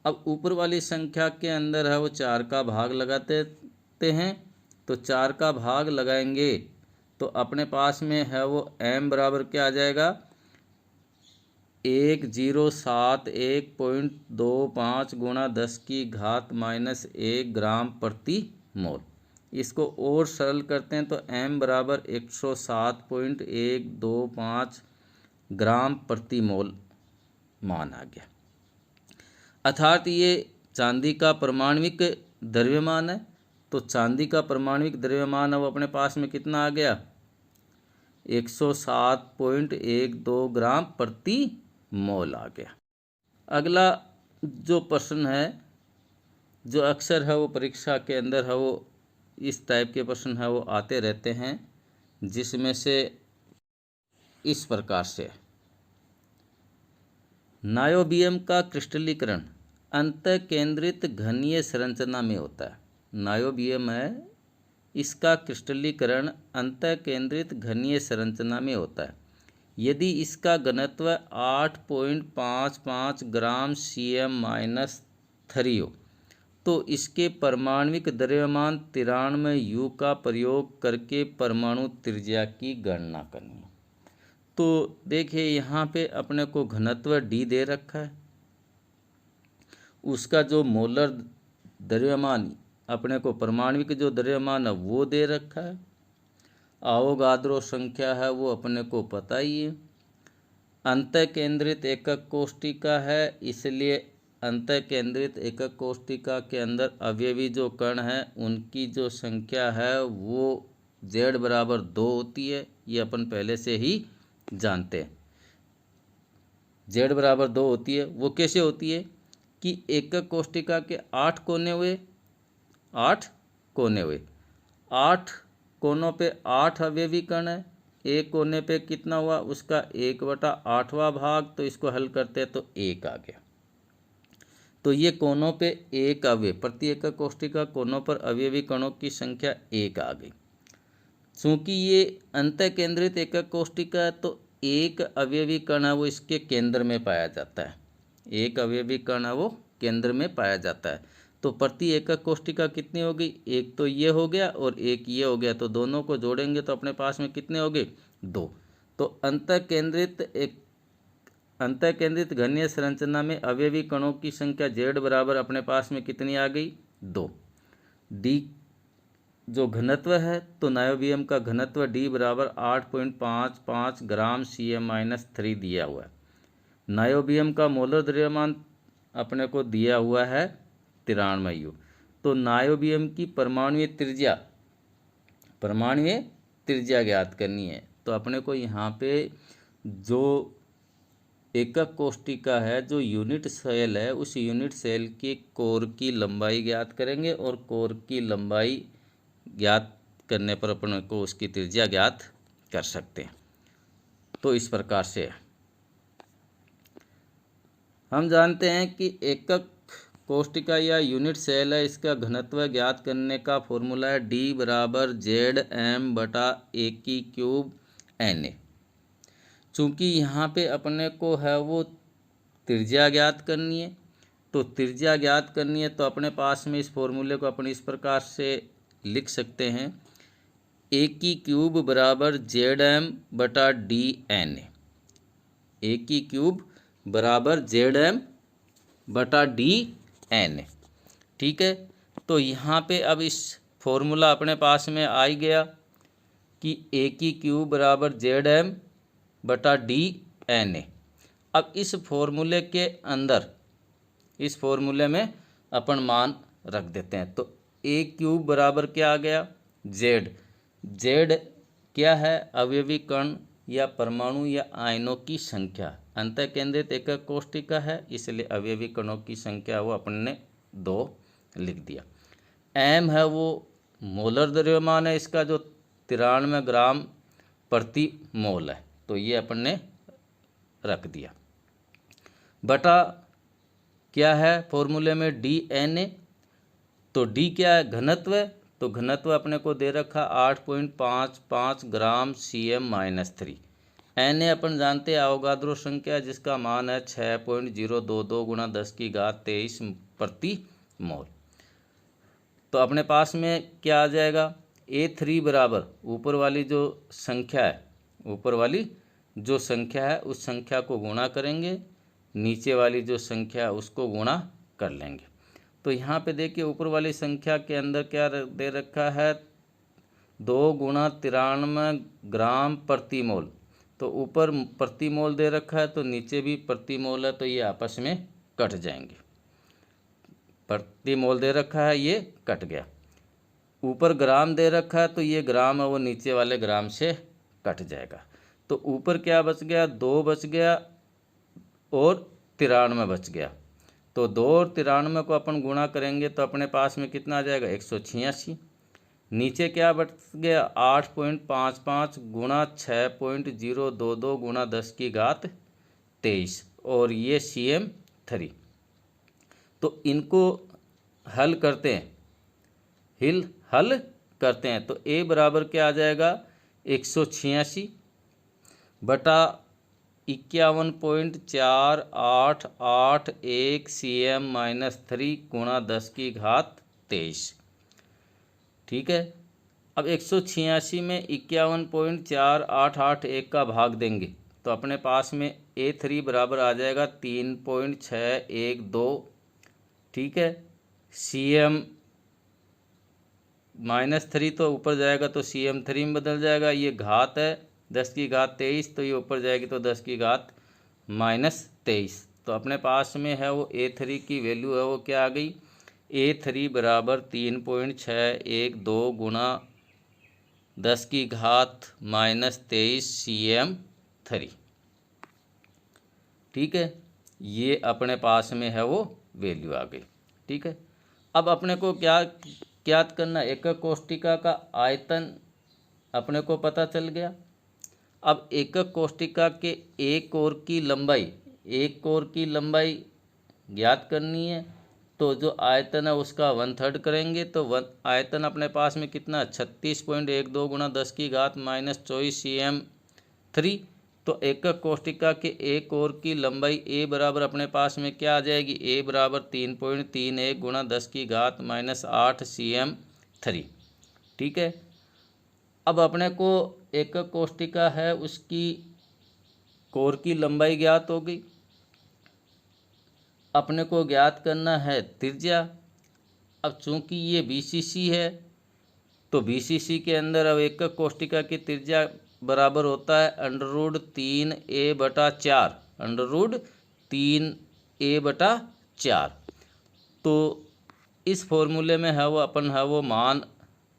अब ऊपर वाली संख्या के अंदर है वो 4 का भाग लगाते हैं, तो 4 का भाग लगाएंगे तो अपने पास में है वो m बराबर क्या आ जाएगा 1071.25 गुणा 10⁻⁻1 ग्राम प्रति मोल। इसको और सरल करते हैं, तो m बराबर 107.125 ग्राम प्रति मोल मान आ गया। अर्थात ये चांदी का परमाणविक द्रव्यमान है। तो चांदी का परमाणविक द्रव्यमान है वो अपने पास में कितना आ गया 107.12 ग्राम प्रति मोल आ गया। अगला जो प्रश्न है, जो अक्सर है वो परीक्षा के अंदर है वो इस टाइप के प्रश्न है वो आते रहते हैं, जिसमें से इस प्रकार से नायोबियम का क्रिस्टलीकरण अंतःकेंद्रित घनीय संरचना में होता है। नायोबियम है इसका क्रिस्टलीकरण अंतःकेंद्रित घनीय संरचना में होता है। यदि इसका घनत्व 8.55 ग्राम cm-3 हो तो इसके परमाणविक द्रव्यमान 93 U का प्रयोग करके परमाणु त्रिज्या की गणना करनी है। तो देखिए यहाँ पे अपने को घनत्व D दे रखा है, उसका जो मोलर द्रव्यमान अपने को परमाणविक जो द्रव्यमान है वो दे रखा है, आवोगाद्रो संख्या है वो अपने को पता ही है, अंतः केंद्रित एकक कोष्टिका है, इसलिए अंतः केंद्रित एकक कोष्टिका के अंदर अवयवी जो कण हैं उनकी जो संख्या है वो z बराबर 2 होती है। ये अपन पहले से ही जानते हैं, z बराबर 2 होती है। वो कैसे होती है कि एकक कोष्टिका के 8 कोने हुए, 8 कोने हुए, 8 कोनों पे 8 अवयवी कण है, एक कोने पे कितना हुआ उसका 1/8वां भाग, तो इसको हल करते हैं तो 1 आ गया। तो ये कोनों पे एक अवयव, प्रति एकक कोष्टिका कोनों पर अवयवी कणों की संख्या 1 आ गई। चूंकि ये अंतः केंद्रित एकक कोष्टिका है तो एक अवयवी कण है वो इसके केंद्र में पाया जाता है, एक अवयवी कण है वो केंद्र में पाया जाता है। तो प्रति एकक कोष्टिका कितनी हो गई, एक तो ये हो गया और एक ये हो गया, तो दोनों को जोड़ेंगे तो अपने पास में कितने हो गए, 2। तो अंतः केंद्रित घनीय संरचना में अवयवी कणों की संख्या z बराबर अपने पास में कितनी आ गई, 2। D जो घनत्व है तो नायोबियम का घनत्व D बराबर 8.55 ग्राम CM-3 दिया हुआ है। नायोबियम का मोलर द्रव्यमान अपने को दिया हुआ है 93 U। तो नायोबियम की परमाणुीय त्रिज्या ज्ञात करनी है। तो अपने को यहाँ पे जो एकक कोष्टिका है, जो यूनिट सेल है, उस यूनिट सेल के कोर की लंबाई ज्ञात करेंगे और कोर की लंबाई ज्ञात करने पर अपन को उसकी त्रिज्या ज्ञात कर सकते हैं। तो इस प्रकार से हम जानते हैं कि एकक कोष्टिका या यूनिट सेल है, इसका घनत्व ज्ञात करने का फॉर्मूला है D बराबर Zm/A³ चूँकि यहाँ पे अपने को है वो त्रिज्या ज्ञात करनी है, तो त्रिज्या ज्ञात करनी है तो अपने पास में इस फॉर्मूले को अपन इस प्रकार से लिख सकते हैं, A³ बराबर Zm/dN, A³ बराबर Zm/dN। ठीक है, तो यहाँ पे अब इस फॉर्मूला अपने पास में आ ही गया कि A³ बराबर Zm/dN। अब इस फॉर्मूले के अंदर, इस फॉर्मूले में अपन मान रख देते हैं। तो A³ बराबर क्या आ गया, Z क्या है, अवयवी कण या परमाणु या आयनों की संख्या। अंतः केंद्रित एकक कोष्टिका है इसलिए अवयवी कणों की संख्या वो अपन ने 2 लिख दिया। M है वो मोलर द्रव्यमान है इसका, जो 93 ग्राम प्रति मोल है, तो ये अपन ने रख दिया। बटा क्या है फॉर्मूले में, DNA। तो D क्या है, घनत्व, तो घनत्व अपने को दे रखा 8.55 ग्राम CM-3। Na अपन जानते हैं अवोगाद्रो संख्या, जिसका मान है 6.022 गुणा 10⁻23 प्रति मोल। तो अपने पास में क्या आ जाएगा, A3 बराबर ऊपर वाली जो संख्या है, ऊपर वाली जो संख्या है उस संख्या को गुणा करेंगे, नीचे वाली जो संख्या है उसको गुणा कर लेंगे। तो यहाँ पे देखिए ऊपर वाली संख्या के अंदर क्या दे रखा है, 2 गुणा 93 ग्राम प्रति मोल। तो ऊपर प्रति मोल दे रखा है तो नीचे भी प्रति मोल है, तो ये आपस में कट जाएंगे। प्रति मोल दे रखा है, ये कट गया। ऊपर ग्राम दे रखा है तो ये ग्राम है वो नीचे वाले ग्राम से कट जाएगा। तो ऊपर क्या बच गया, 2 बच गया और 93 बच गया। तो 2 और 93 को अपन गुणा करेंगे तो अपने पास में कितना आ जाएगा, 186। नीचे क्या बच गया, 8.55 गुणा 6.022 गुणा 10⁻23 और ये CM3। तो इनको हल करते हैं, हल करते हैं तो A बराबर क्या आ जाएगा, 186 बटा 51.4881 cm-3 गुणा 10⁻23। ठीक है। अब 186 में 51.4881 का भाग देंगे तो अपने पास में A3 बराबर आ जाएगा 3.612। ठीक है। cm-3 तो ऊपर जाएगा तो cm3 में बदल जाएगा। ये घात है 10⁻23 तो ये ऊपर जाएगी तो 10⁻-23। तो अपने पास में है वो A3 की वैल्यू है वो क्या आ गई, A3 बराबर 3.612 गुणा 10⁻-23 cm3। ठीक है। ये अपने पास में है वो वैल्यू आ गई। ठीक है। अब अपने को क्या ज्ञात करना, एकक कोष्टिका का आयतन अपने को पता चल गया। अब एकक कोष्टिका के एक कोर की लंबाई ज्ञात करनी है। तो जो आयतन है उसका 1/3 करेंगे तो आयतन अपने पास में कितना 36.12 गुणा 10⁻-24 cm3। तो एकक कोष्टिका के एक कोर की लंबाई A बराबर अपने पास में क्या आ जाएगी, A बराबर 3.31 गुणा 10⁻-8 cm3। ठीक है। अब अपने को एकक कोष्टिका है उसकी कोर की लंबाई ज्ञात हो गई। अपने को ज्ञात करना है त्रिज्या। अब चूंकि ये BCC है तो BCC के अंदर अब एकक कोष्टिका की त्रिज्या बराबर होता है √3a/4, √3a/4। तो इस फॉर्मूले में है वो अपन है वो मान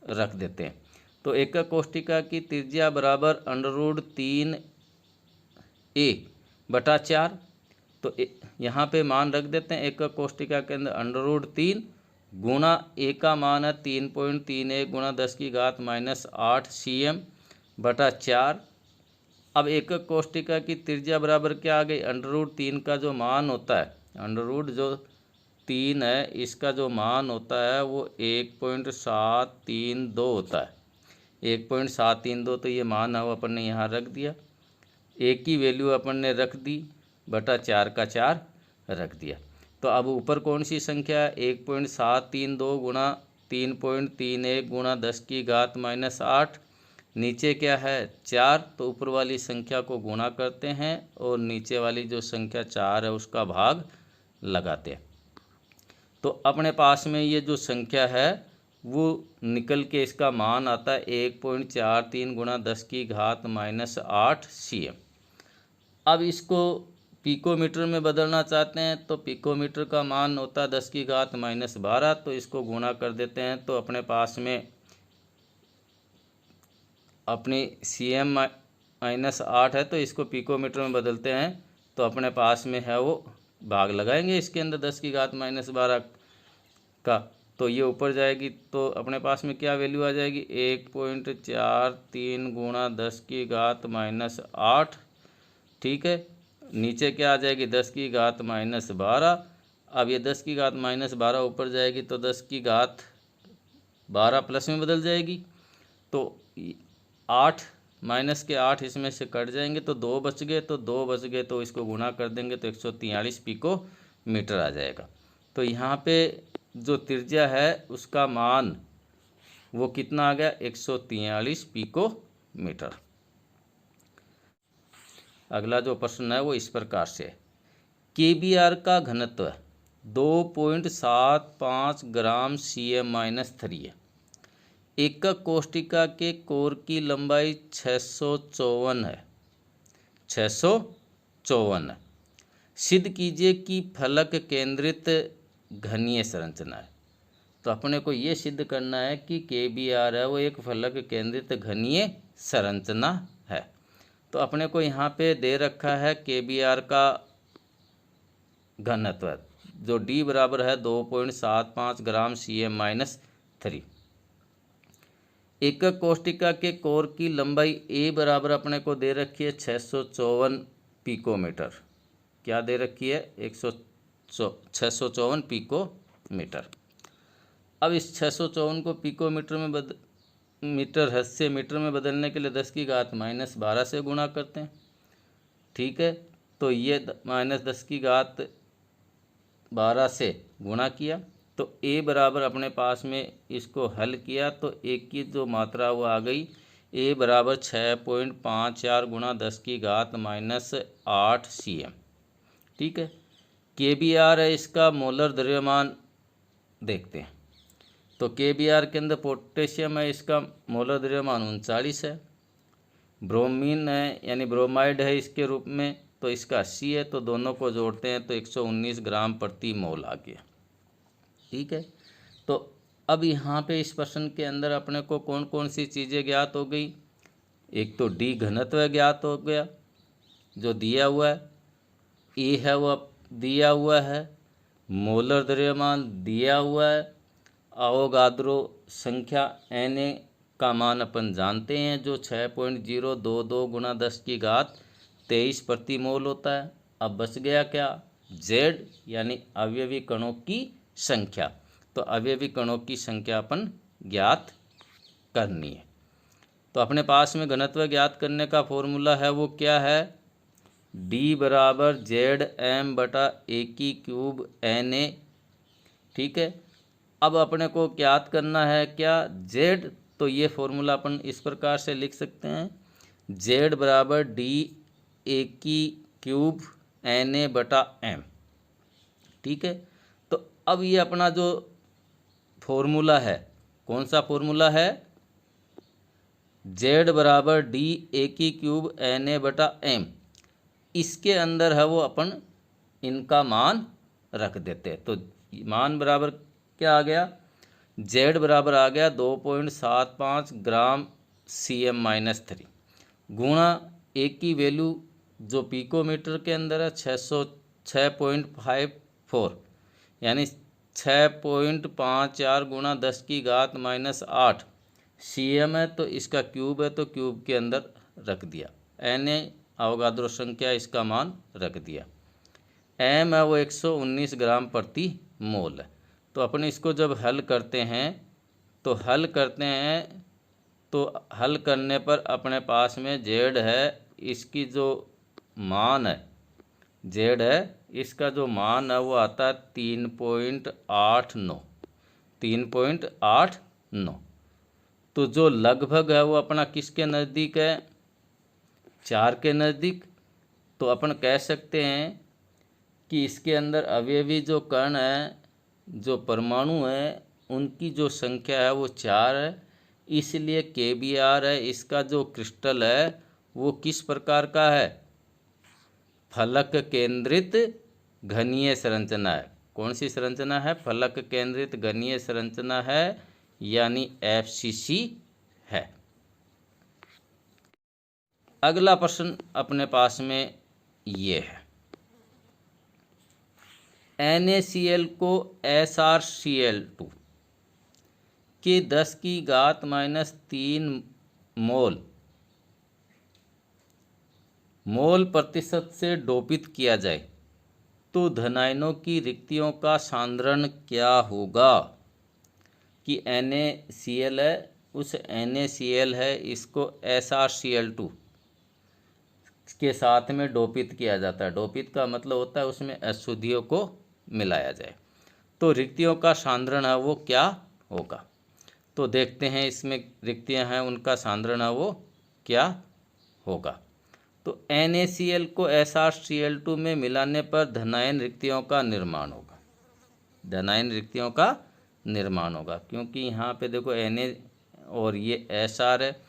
रख देते हैं। तो एकक कोष्टिका की त्रिज्या बराबर √3a/4। तो यहाँ पे मान रख देते हैं एकक कोष्टिका के अंदर √3 गुणा A का मान है 3.31 गुणा 10⁻-8 cm/4। अब एकक कोष्टिका की त्रिज्या बराबर क्या आ गई, √3 का जो मान होता है, √3 है इसका जो मान होता है वो 1.732 होता है। 1.732 तो ये मान है वो अपन ने यहाँ रख दिया। एक की वैल्यू अपन ने रख दी बटा 4 का 4 रख दिया। तो अब ऊपर कौन सी संख्या है, 1.732 गुणा 3.31 गुणा 10⁻-8। नीचे क्या है 4, तो ऊपर वाली संख्या को गुणा करते हैं और नीचे वाली जो संख्या 4 है उसका भाग लगाते हैं। तो अपने पास में ये जो संख्या है वो निकल के इसका मान आता है 1.43 गुणा 10⁻-8 cm। अब इसको पिकोमीटर में बदलना चाहते हैं तो पिकोमीटर का मान होता है 10⁻-12। तो इसको गुणा कर देते हैं तो अपने पास में अपनी cm-8 है तो इसको पिकोमीटर में बदलते हैं तो अपने पास में है वो भाग लगाएंगे इसके अंदर 10⁻-12 का। तो ये ऊपर जाएगी तो अपने पास में क्या वैल्यू आ जाएगी, 1.43 गुणा 10⁻-8। ठीक है। नीचे क्या आ जाएगी 10⁻-12। अब ये 10⁻-12 ऊपर जाएगी तो 10⁻12 प्लस में बदल जाएगी। तो 8 -8 इसमें से कट जाएंगे तो 2 बच गए, तो 2 बच गए तो इसको गुणा कर देंगे तो 143 पिकोमीटर आ जाएगा। तो यहाँ पे जो त्रिज्या है उसका मान वो कितना आ गया, 143 पिकोमीटर। अगला जो प्रश्न है वो इस प्रकार से है, KBr का घनत्व 2.75 ग्राम cm-3 है। एकक कोष्टिका के कोर की लंबाई 654 है, 654 है। सिद्ध कीजिए कि फलक केंद्रित घनीय संरचना है। तो अपने को ये सिद्ध करना है कि KBr है वो एक फलक केंद्रित घनीय संरचना है। तो अपने को यहाँ पे दे रखा है KBr का घनत्व जो D बराबर है 2.75 ग्राम cm-3। एकक कोष्टिका के कोर की लंबाई A बराबर अपने को दे रखी है 654 पिकोमीटर। क्या दे रखी है, 654 पिकोमीटर। अब इस 654 को पिकोमीटर में मीटर में बदलने के लिए 10⁻-12 से गुणा करते हैं। ठीक है। तो ये -10⁻12 से गुणा किया, तो a बराबर अपने पास में इसको हल किया तो a की जो मात्रा वो आ गई, a बराबर 6.54 गुणा 10⁻⁻8 cm। ठीक है। KBr है इसका मोलर द्रव्यमान देखते हैं। तो KBr के अंदर पोटेशियम है, इसका मोलर द्रव्यमान 39 है। ब्रोमीन है यानी ब्रोमाइड है इसके रूप में, तो इसका 80 है। तो दोनों को जोड़ते हैं तो 119 ग्राम प्रति मोल आ गया। ठीक है। तो अब यहाँ पे इस प्रश्न के अंदर अपने को कौन कौन सी चीज़ें ज्ञात हो गई। एक तो डी घनत्व ज्ञात हो गया जो दिया हुआ है, ए है वो दिया हुआ है, मोलर द्रव्यमान दिया हुआ है, अवोगाद्रो संख्या Na का मान अपन जानते हैं जो 6.022 गुणा 10⁻23 प्रति मोल होता है। अब बच गया क्या, Z यानी अवयवी कणों की संख्या। तो अवयवी कणों की संख्या अपन ज्ञात करनी है। तो अपने पास में घनत्व ज्ञात करने का फॉर्मूला है वो क्या है, D बराबर ZM/A³ Na। ठीक है। अब अपने को ज्ञात करना है क्या, Z। तो ये फॉर्मूला अपन इस प्रकार से लिख सकते हैं, Z बराबर DA³ Na/m। ठीक है। तो अब ये अपना जो फॉर्मूला है, कौन सा फॉर्मूला है, Z बराबर DA³ Na/m। इसके अंदर है वो अपन इनका मान रख देते हैं। तो मान बराबर क्या आ गया, Z बराबर आ गया 2.75 ग्राम Cm-3 गुणा A की वैल्यू जो पिकोमीटर के अंदर है 606.54 यानी 6.54 गुणा 10⁻⁸ Cm है। तो इसका क्यूब है तो क्यूब के अंदर रख दिया, Na अवगाद्रो संख्या इसका मान रख दिया, m है वो 119 ग्राम प्रति मोल है। तो अपन इसको जब हल करते हैं तो हल करने पर अपने पास में Z है, इसकी जो मान है Z है इसका जो मान है वो आता है 3.89। तो जो लगभग है वो अपना किसके नज़दीक है, 4 के नज़दीक। तो अपन कह सकते हैं कि इसके अंदर अवयवी जो कण है, जो परमाणु है, उनकी जो संख्या है वो 4 है। इसलिए KBr है इसका जो क्रिस्टल है वो किस प्रकार का है, फलक केंद्रित घनीय संरचना है। कौन सी संरचना है, फलक केंद्रित घनीय संरचना है यानी FCC है। अगला प्रश्न अपने पास में ये है, NaCl को SrCl2 के 10⁻³ मोल प्रतिशत से डोपित किया जाए तो धनायनों की रिक्तियों का सांद्रण क्या होगा। कि NaCl है, उस NaCl है इसको SrCl2 के साथ में डोपित किया जाता है। डोपित का मतलब होता है उसमें अशुद्धियों को मिलाया जाए, तो रिक्तियों का सांद्रण है वो क्या होगा। तो देखते हैं इसमें रिक्तियां हैं उनका सांद्रण है वो क्या होगा। तो NaCl को SrCl2 में मिलाने पर धनायन रिक्तियों का निर्माण होगा। धनायन रिक्तियों का निर्माण होगा क्योंकि यहाँ पे देखो Na और ये Sr है,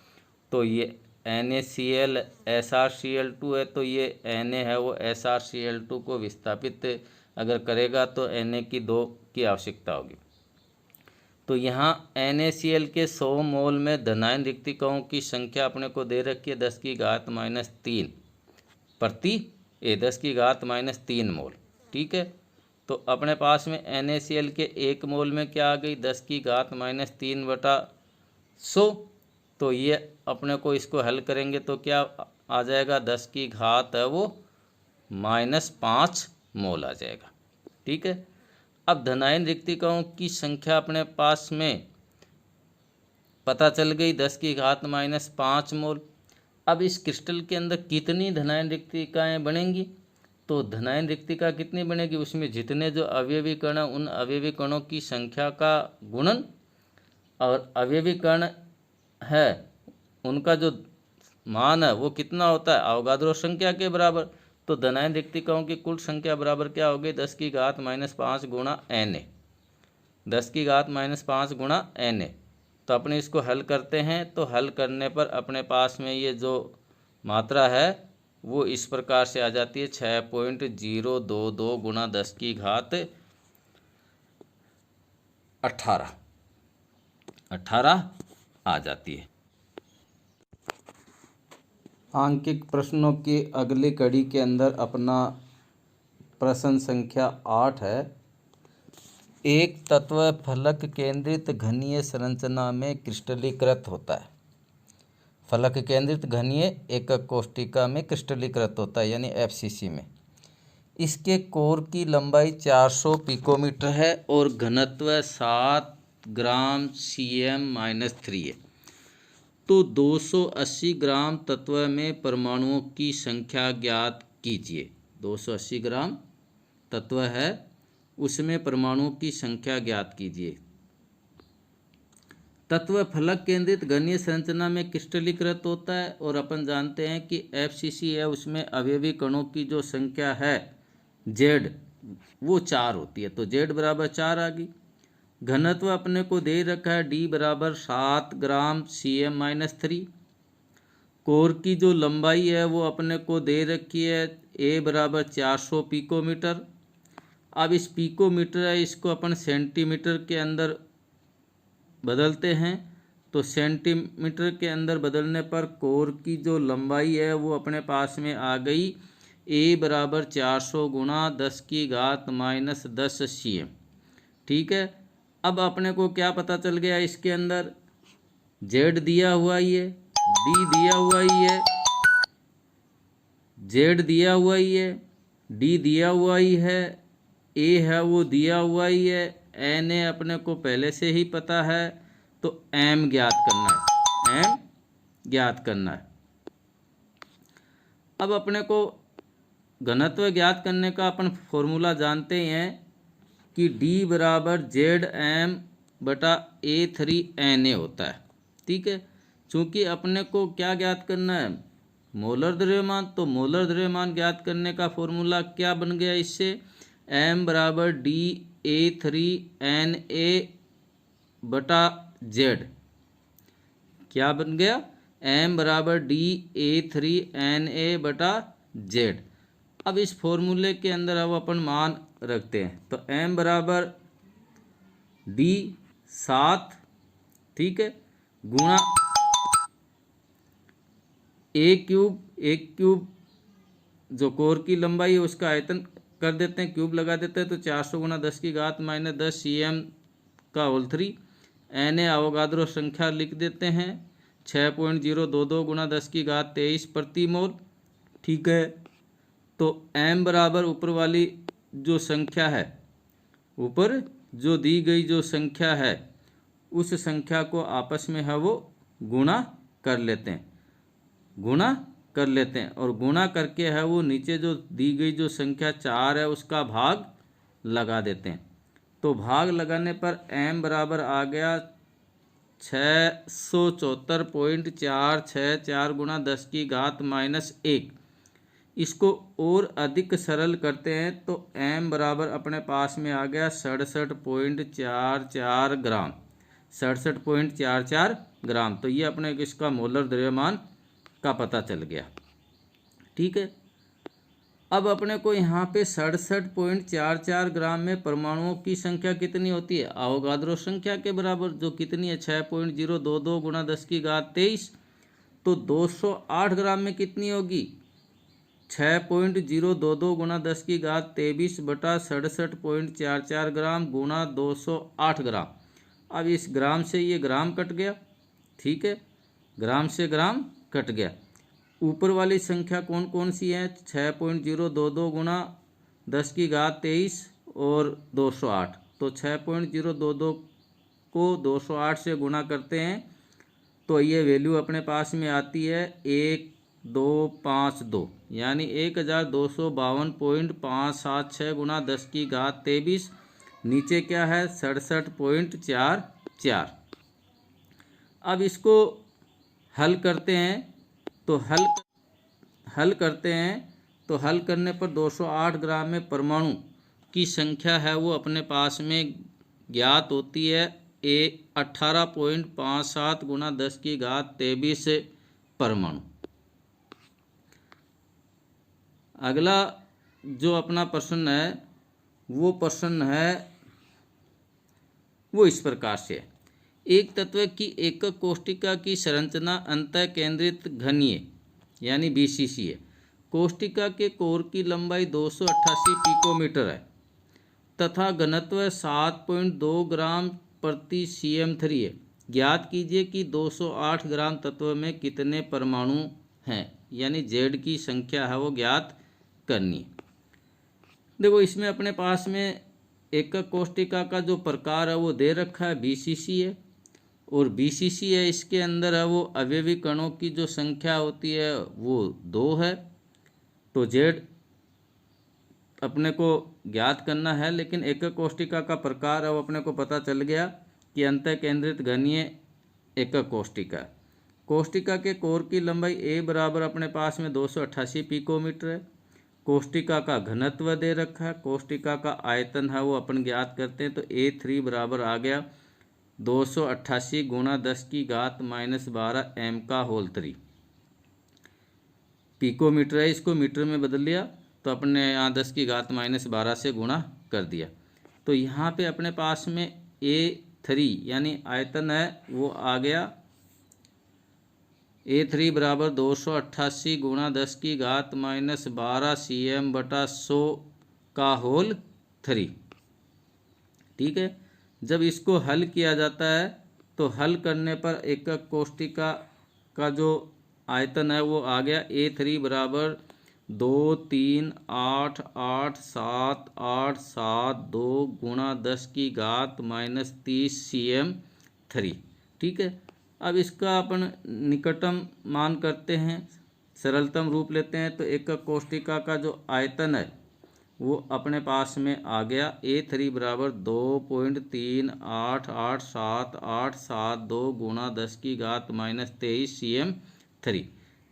तो ये NaCl SrCl2 है, तो ये Na है वो SrCl2 को विस्थापित अगर करेगा तो Na की 2 की आवश्यकता होगी। तो यहाँ NaCl के 100 मोल में धनायन रिक्तिकाओं की संख्या अपने को दे रखी है 10⁻³ प्रति 10⁻³ मोल। ठीक है। तो अपने पास में NaCl के 1 मोल में क्या आ गई, 10⁻³ तो ये अपने को इसको हल करेंगे तो क्या आ जाएगा, 10 की घात है वो -5 मोल आ जाएगा। ठीक है। अब धनायन रिक्तिकाओं की संख्या अपने पास में पता चल गई 10⁻5 मोल। अब इस क्रिस्टल के अंदर कितनी धनायन रिक्तिकाएँ बनेंगी? तो धनायन रिक्तिका कितनी बनेगी? उसमें जितने जो अवयवी कण हैं उन अवयवी कणों की संख्या का गुणन, और अवयवी कण है उनका जो मान है वो कितना होता है? अवोगाद्रो संख्या के बराबर। तो धनायन रिक्तिकाओं की कुल संख्या बराबर क्या होगी? 10⁻⁻5 गुणा Na, 10⁻5 गुणा Na। तो अपने इसको हल करते हैं, तो हल करने पर अपने पास में ये जो मात्रा है वो इस प्रकार से आ जाती है 6.022 गुणा 10⁻18 आ जाती है। आंकिक प्रश्नों की अगली कड़ी के अंदर अपना प्रश्न संख्या 8 है। एक तत्व फलक केंद्रित घनीय संरचना में क्रिस्टलीकृत होता है। फलक केंद्रित घनीय एकक कोष्ठिका में क्रिस्टलीकृत होता है, यानी FCC में। इसके कोर की लंबाई 400 पिकोमीटर है और घनत्व 7 ग्राम Cm-3 है। तो 280 ग्राम तत्व में परमाणुओं की संख्या ज्ञात कीजिए। 280 ग्राम तत्व है, उसमें परमाणुओं की संख्या ज्ञात कीजिए। तत्व फलक केंद्रित घनीय संरचना में क्रिस्टलीकृत होता है और अपन जानते हैं कि FCC है, उसमें अवयवी कणों की जो संख्या है Z वो 4 होती है। तो Z बराबर 4 आ गई। घनत्व अपने को दे रखा है D बराबर 7 ग्राम Cm-3। कोर की जो लंबाई है वो अपने को दे रखी है A बराबर 400 पिकोमीटर। अब इस पिकोमीटर है इसको अपन सेंटीमीटर के अंदर बदलते हैं। तो सेंटीमीटर के अंदर बदलने पर कोर की जो लंबाई है वो अपने पास में आ गई A बराबर 400 गुणा 10⁻−10 cm। ठीक है, अब अपने को क्या पता चल गया? इसके अंदर Z दिया हुआ ही है, D दिया हुआ ही है, Z दिया हुआ ही है, D दिया हुआ ही है, A है वो दिया हुआ ही है, Na अपने को पहले से ही पता है। तो M ज्ञात करना है, M ज्ञात करना है। अब अपने को घनत्व ज्ञात करने का अपन फॉर्मूला जानते हैं कि D बराबर Zm/A3Na होता है। ठीक है, चूँकि अपने को क्या ज्ञात करना है? मोलर द्रव्यमान। तो मोलर द्रव्यमान ज्ञात करने का फॉर्मूला क्या बन गया इससे? M बराबर DA3Na/Z। क्या बन गया? M बराबर DA3Na/Z। अब इस फॉर्मूले के अंदर अब अपन मान रखते हैं। तो M बराबर D 7, ठीक है, गुणा A क्यूब जो कोर की लंबाई है उसका आयतन कर देते हैं, क्यूब लगा देते हैं। तो 400 गुणा 10⁻−10 cm का होल 3। Na अवोगाद्रो संख्या लिख देते हैं 6.022 गुणा 10⁻23 प्रति मोल। ठीक है, तो M बराबर ऊपर वाली जो संख्या है, ऊपर जो दी गई जो संख्या है उस संख्या को आपस में है वो गुणा कर लेते हैं, और गुणा करके है वो नीचे जो दी गई जो संख्या 4 है उसका भाग लगा देते हैं। तो भाग लगाने पर M बराबर आ गया 674.464 गुणा 10⁻−1। इसको और अधिक सरल करते हैं तो M बराबर अपने पास में आ गया 67.44 ग्राम, 67.44 ग्राम। तो ये अपने इसका मोलर द्रव्यमान का पता चल गया। ठीक है, अब अपने को यहाँ पे 67.44 ग्राम में परमाणुओं की संख्या कितनी होती है? अवोगाद्रो संख्या के बराबर, जो कितनी है 6.022 गुणा 10⁻23। तो 208 ग्राम में कितनी होगी? 6.022 गुणा 10⁻23 बटा 67.44 ग्राम गुणा 208 ग्राम। अब इस ग्राम से ये ग्राम कट गया। ठीक है, ग्राम से ग्राम कट गया। ऊपर वाली संख्या कौन कौन सी है? 6.022 गुणा 10⁻23 और 208। तो 6.022 को 208 से गुणा करते हैं तो ये वैल्यू अपने पास में आती है 252 यानी 1252.576 गुणा 10 की घात 23। नीचे क्या है 67.44। अब इसको हल करते हैं तो हल करने पर 208 ग्राम में परमाणु की संख्या है वो अपने पास में ज्ञात होती है 18.57 गुणा 10 की घात 23 परमाणु। अगला जो अपना प्रश्न है वो इस प्रकार से है। एक तत्व की एकक कोष्टिका की संरचना अंतः केंद्रित घनीय यानी बीसीसी है। कोष्टिका के कोर की लंबाई 288 पिकोमीटर है तथा घनत्व 7.2 ग्राम प्रति cm3 है। ज्ञात कीजिए कि 208 ग्राम तत्व में कितने परमाणु हैं, यानी जेड की संख्या है वो ज्ञात करनी है। देखो इसमें अपने पास में एकक कोष्टिका का जो प्रकार है वो दे रखा है बीसीसी है, और बीसीसी है इसके अंदर है वो अवयवी कणों की जो संख्या होती है वो 2 है। तो जेड अपने को ज्ञात करना है, लेकिन एकक कोष्टिका का प्रकार है वो अपने को पता चल गया कि अंतः केंद्रित घनीय एकक कोष्टिका। कोष्टिका के कोर की लंबाई ए बराबर अपने पास में 288 पिकोमीटर है। कोष्टिका का घनत्व दे रखा है, कोष्टिका का आयतन है वो अपन ज्ञात करते हैं। तो A3 बराबर आ गया 288 गुणा 10 की घात -12 m का होल 3। पिकोमीटर है, इसको मीटर में बदल लिया तो अपने यहाँ 10 की घात -12 से गुणा कर दिया। तो यहाँ पे अपने पास में A3 यानी आयतन है वो आ गया A3 बराबर 288 गुणा 10 की घात -12 cm/100 का होल 3। ठीक है, जब इसको हल किया जाता है तो हल करने पर एकक कोष्टिका का जो आयतन है वो आ गया A3 बराबर 2388782 गुणा 10 की घात -30 cm3। ठीक है, अब इसका अपन निकटतम मान करते हैं, सरलतम रूप लेते हैं। तो एकक कोष्टिका का जो आयतन है वो अपने पास में आ गया A3 बराबर 2.388782 गुणा 10 की घात -23 cm3,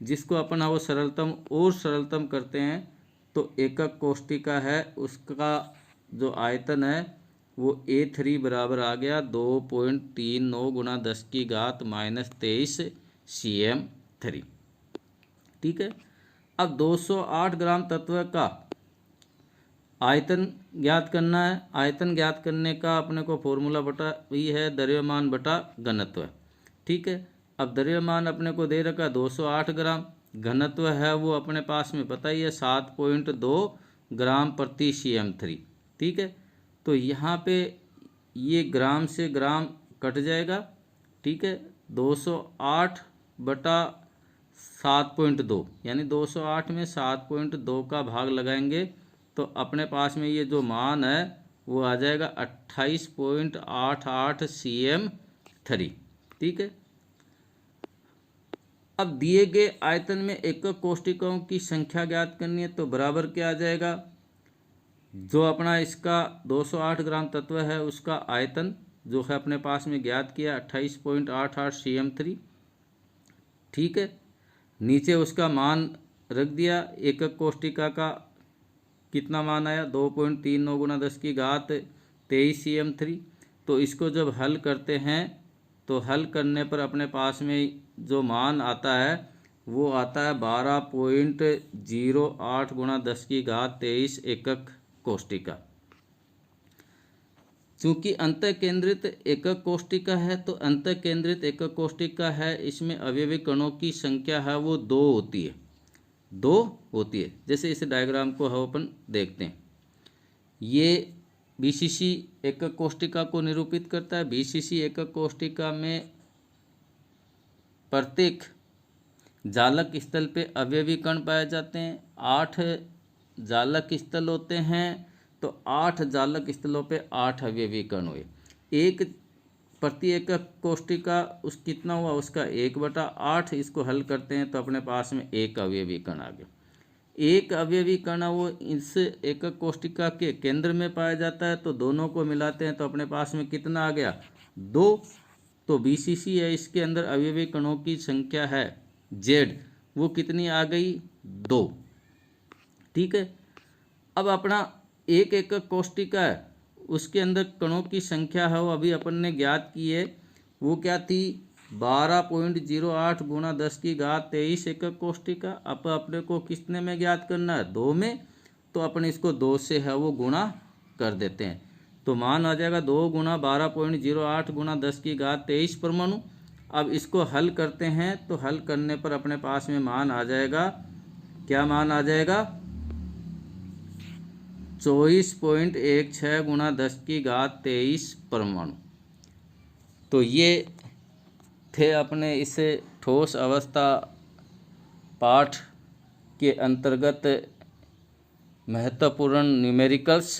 जिसको अपन वो सरलतम और सरलतम करते हैं तो एकक कोष्टिका है उसका जो आयतन है वो A3 बराबर आ गया 2.39 गुणा 10 की घात -23 cm3। ठीक है, अब 208 ग्राम तत्व का आयतन ज्ञात करना है। आयतन ज्ञात करने का अपने को फॉर्मूला बटा ही है द्रव्यमान बटा घनत्व। ठीक है, अब द्रव्यमान अपने को दे रखा 208 ग्राम, घनत्व है वो अपने पास में पता ही है 7.2 ग्राम प्रति cm3। ठीक है, तो यहाँ पे ये ग्राम से ग्राम कट जाएगा। ठीक है, 208 बटा 7.2 यानी 208 में 7.2 का भाग लगाएंगे तो अपने पास में ये जो मान है वो आ जाएगा 28.88 cm3। ठीक है, अब दिए गए आयतन में एकक कोष्टिकाओं की संख्या ज्ञात करनी है तो बराबर क्या आ जाएगा, जो अपना इसका 208 ग्राम तत्व है उसका आयतन जो है अपने पास में ज्ञात किया 28.88 cm3। ठीक है, नीचे उसका मान रख दिया, एकक कोष्टिका का कितना मान आया 2.39 गुणा 10 की घात 23 cm3। तो इसको जब हल करते हैं तो हल करने पर अपने पास में जो मान आता है वो आता है 12.08 गुणा 10 की घात 23 एकक कोष्टिका। चूंकि अंतः केंद्रित एकक कोष्टिका है तो अंतः केंद्रित एकक कोष्टिका है, इसमें अवयवी कणों की संख्या है वो 2 होती है। जैसे इस डायग्राम को हम अपन देखते हैं, ये बीसीसी एकक कोष्टिका को निरूपित करता है। बीसीसी एकक कोष्टिका में प्रत्येक जालक स्थल पे अवयवी कण पाए जाते हैं। 8 जालक स्थल होते हैं तो 8 जालक स्थलों पे 8 अवयवी कण हुए। एक प्रति एकक कोष्टिका उस कितना हुआ, उसका 1/8। इसको हल करते हैं तो अपने पास में एक अवयवी कण आ गया। एक अवयवी कण वो इस एकक कोष्टिका के केंद्र में पाया जाता है, तो दोनों को मिलाते हैं तो अपने पास में कितना आ गया, 2। तो BCC है, इसके अंदर अवयवी कणों की संख्या है Z, वो कितनी आ गई, 2। ठीक है। अब अपना एक एकक कोष्टिका है, उसके अंदर कणों की संख्या है वो अभी अपन ने ज्ञात की है, वो क्या थी, 12.08 गुणा 10⁻23 एकक कोष्टिका। अब अपने को कितने में ज्ञात करना है, 2 में। तो अपन इसको 2 से है वो गुणा कर देते हैं, तो मान आ जाएगा 2 गुणा 12.08 गुणा 10⁻23 परमाणु। अब इसको हल करते हैं तो हल करने पर अपने पास में मान आ जाएगा, क्या मान आ जाएगा, 24.16 गुणा 10⁻23 परमाणु। तो ये थे अपने इस ठोस अवस्था पाठ के अंतर्गत महत्वपूर्ण न्यूमेरिकल्स।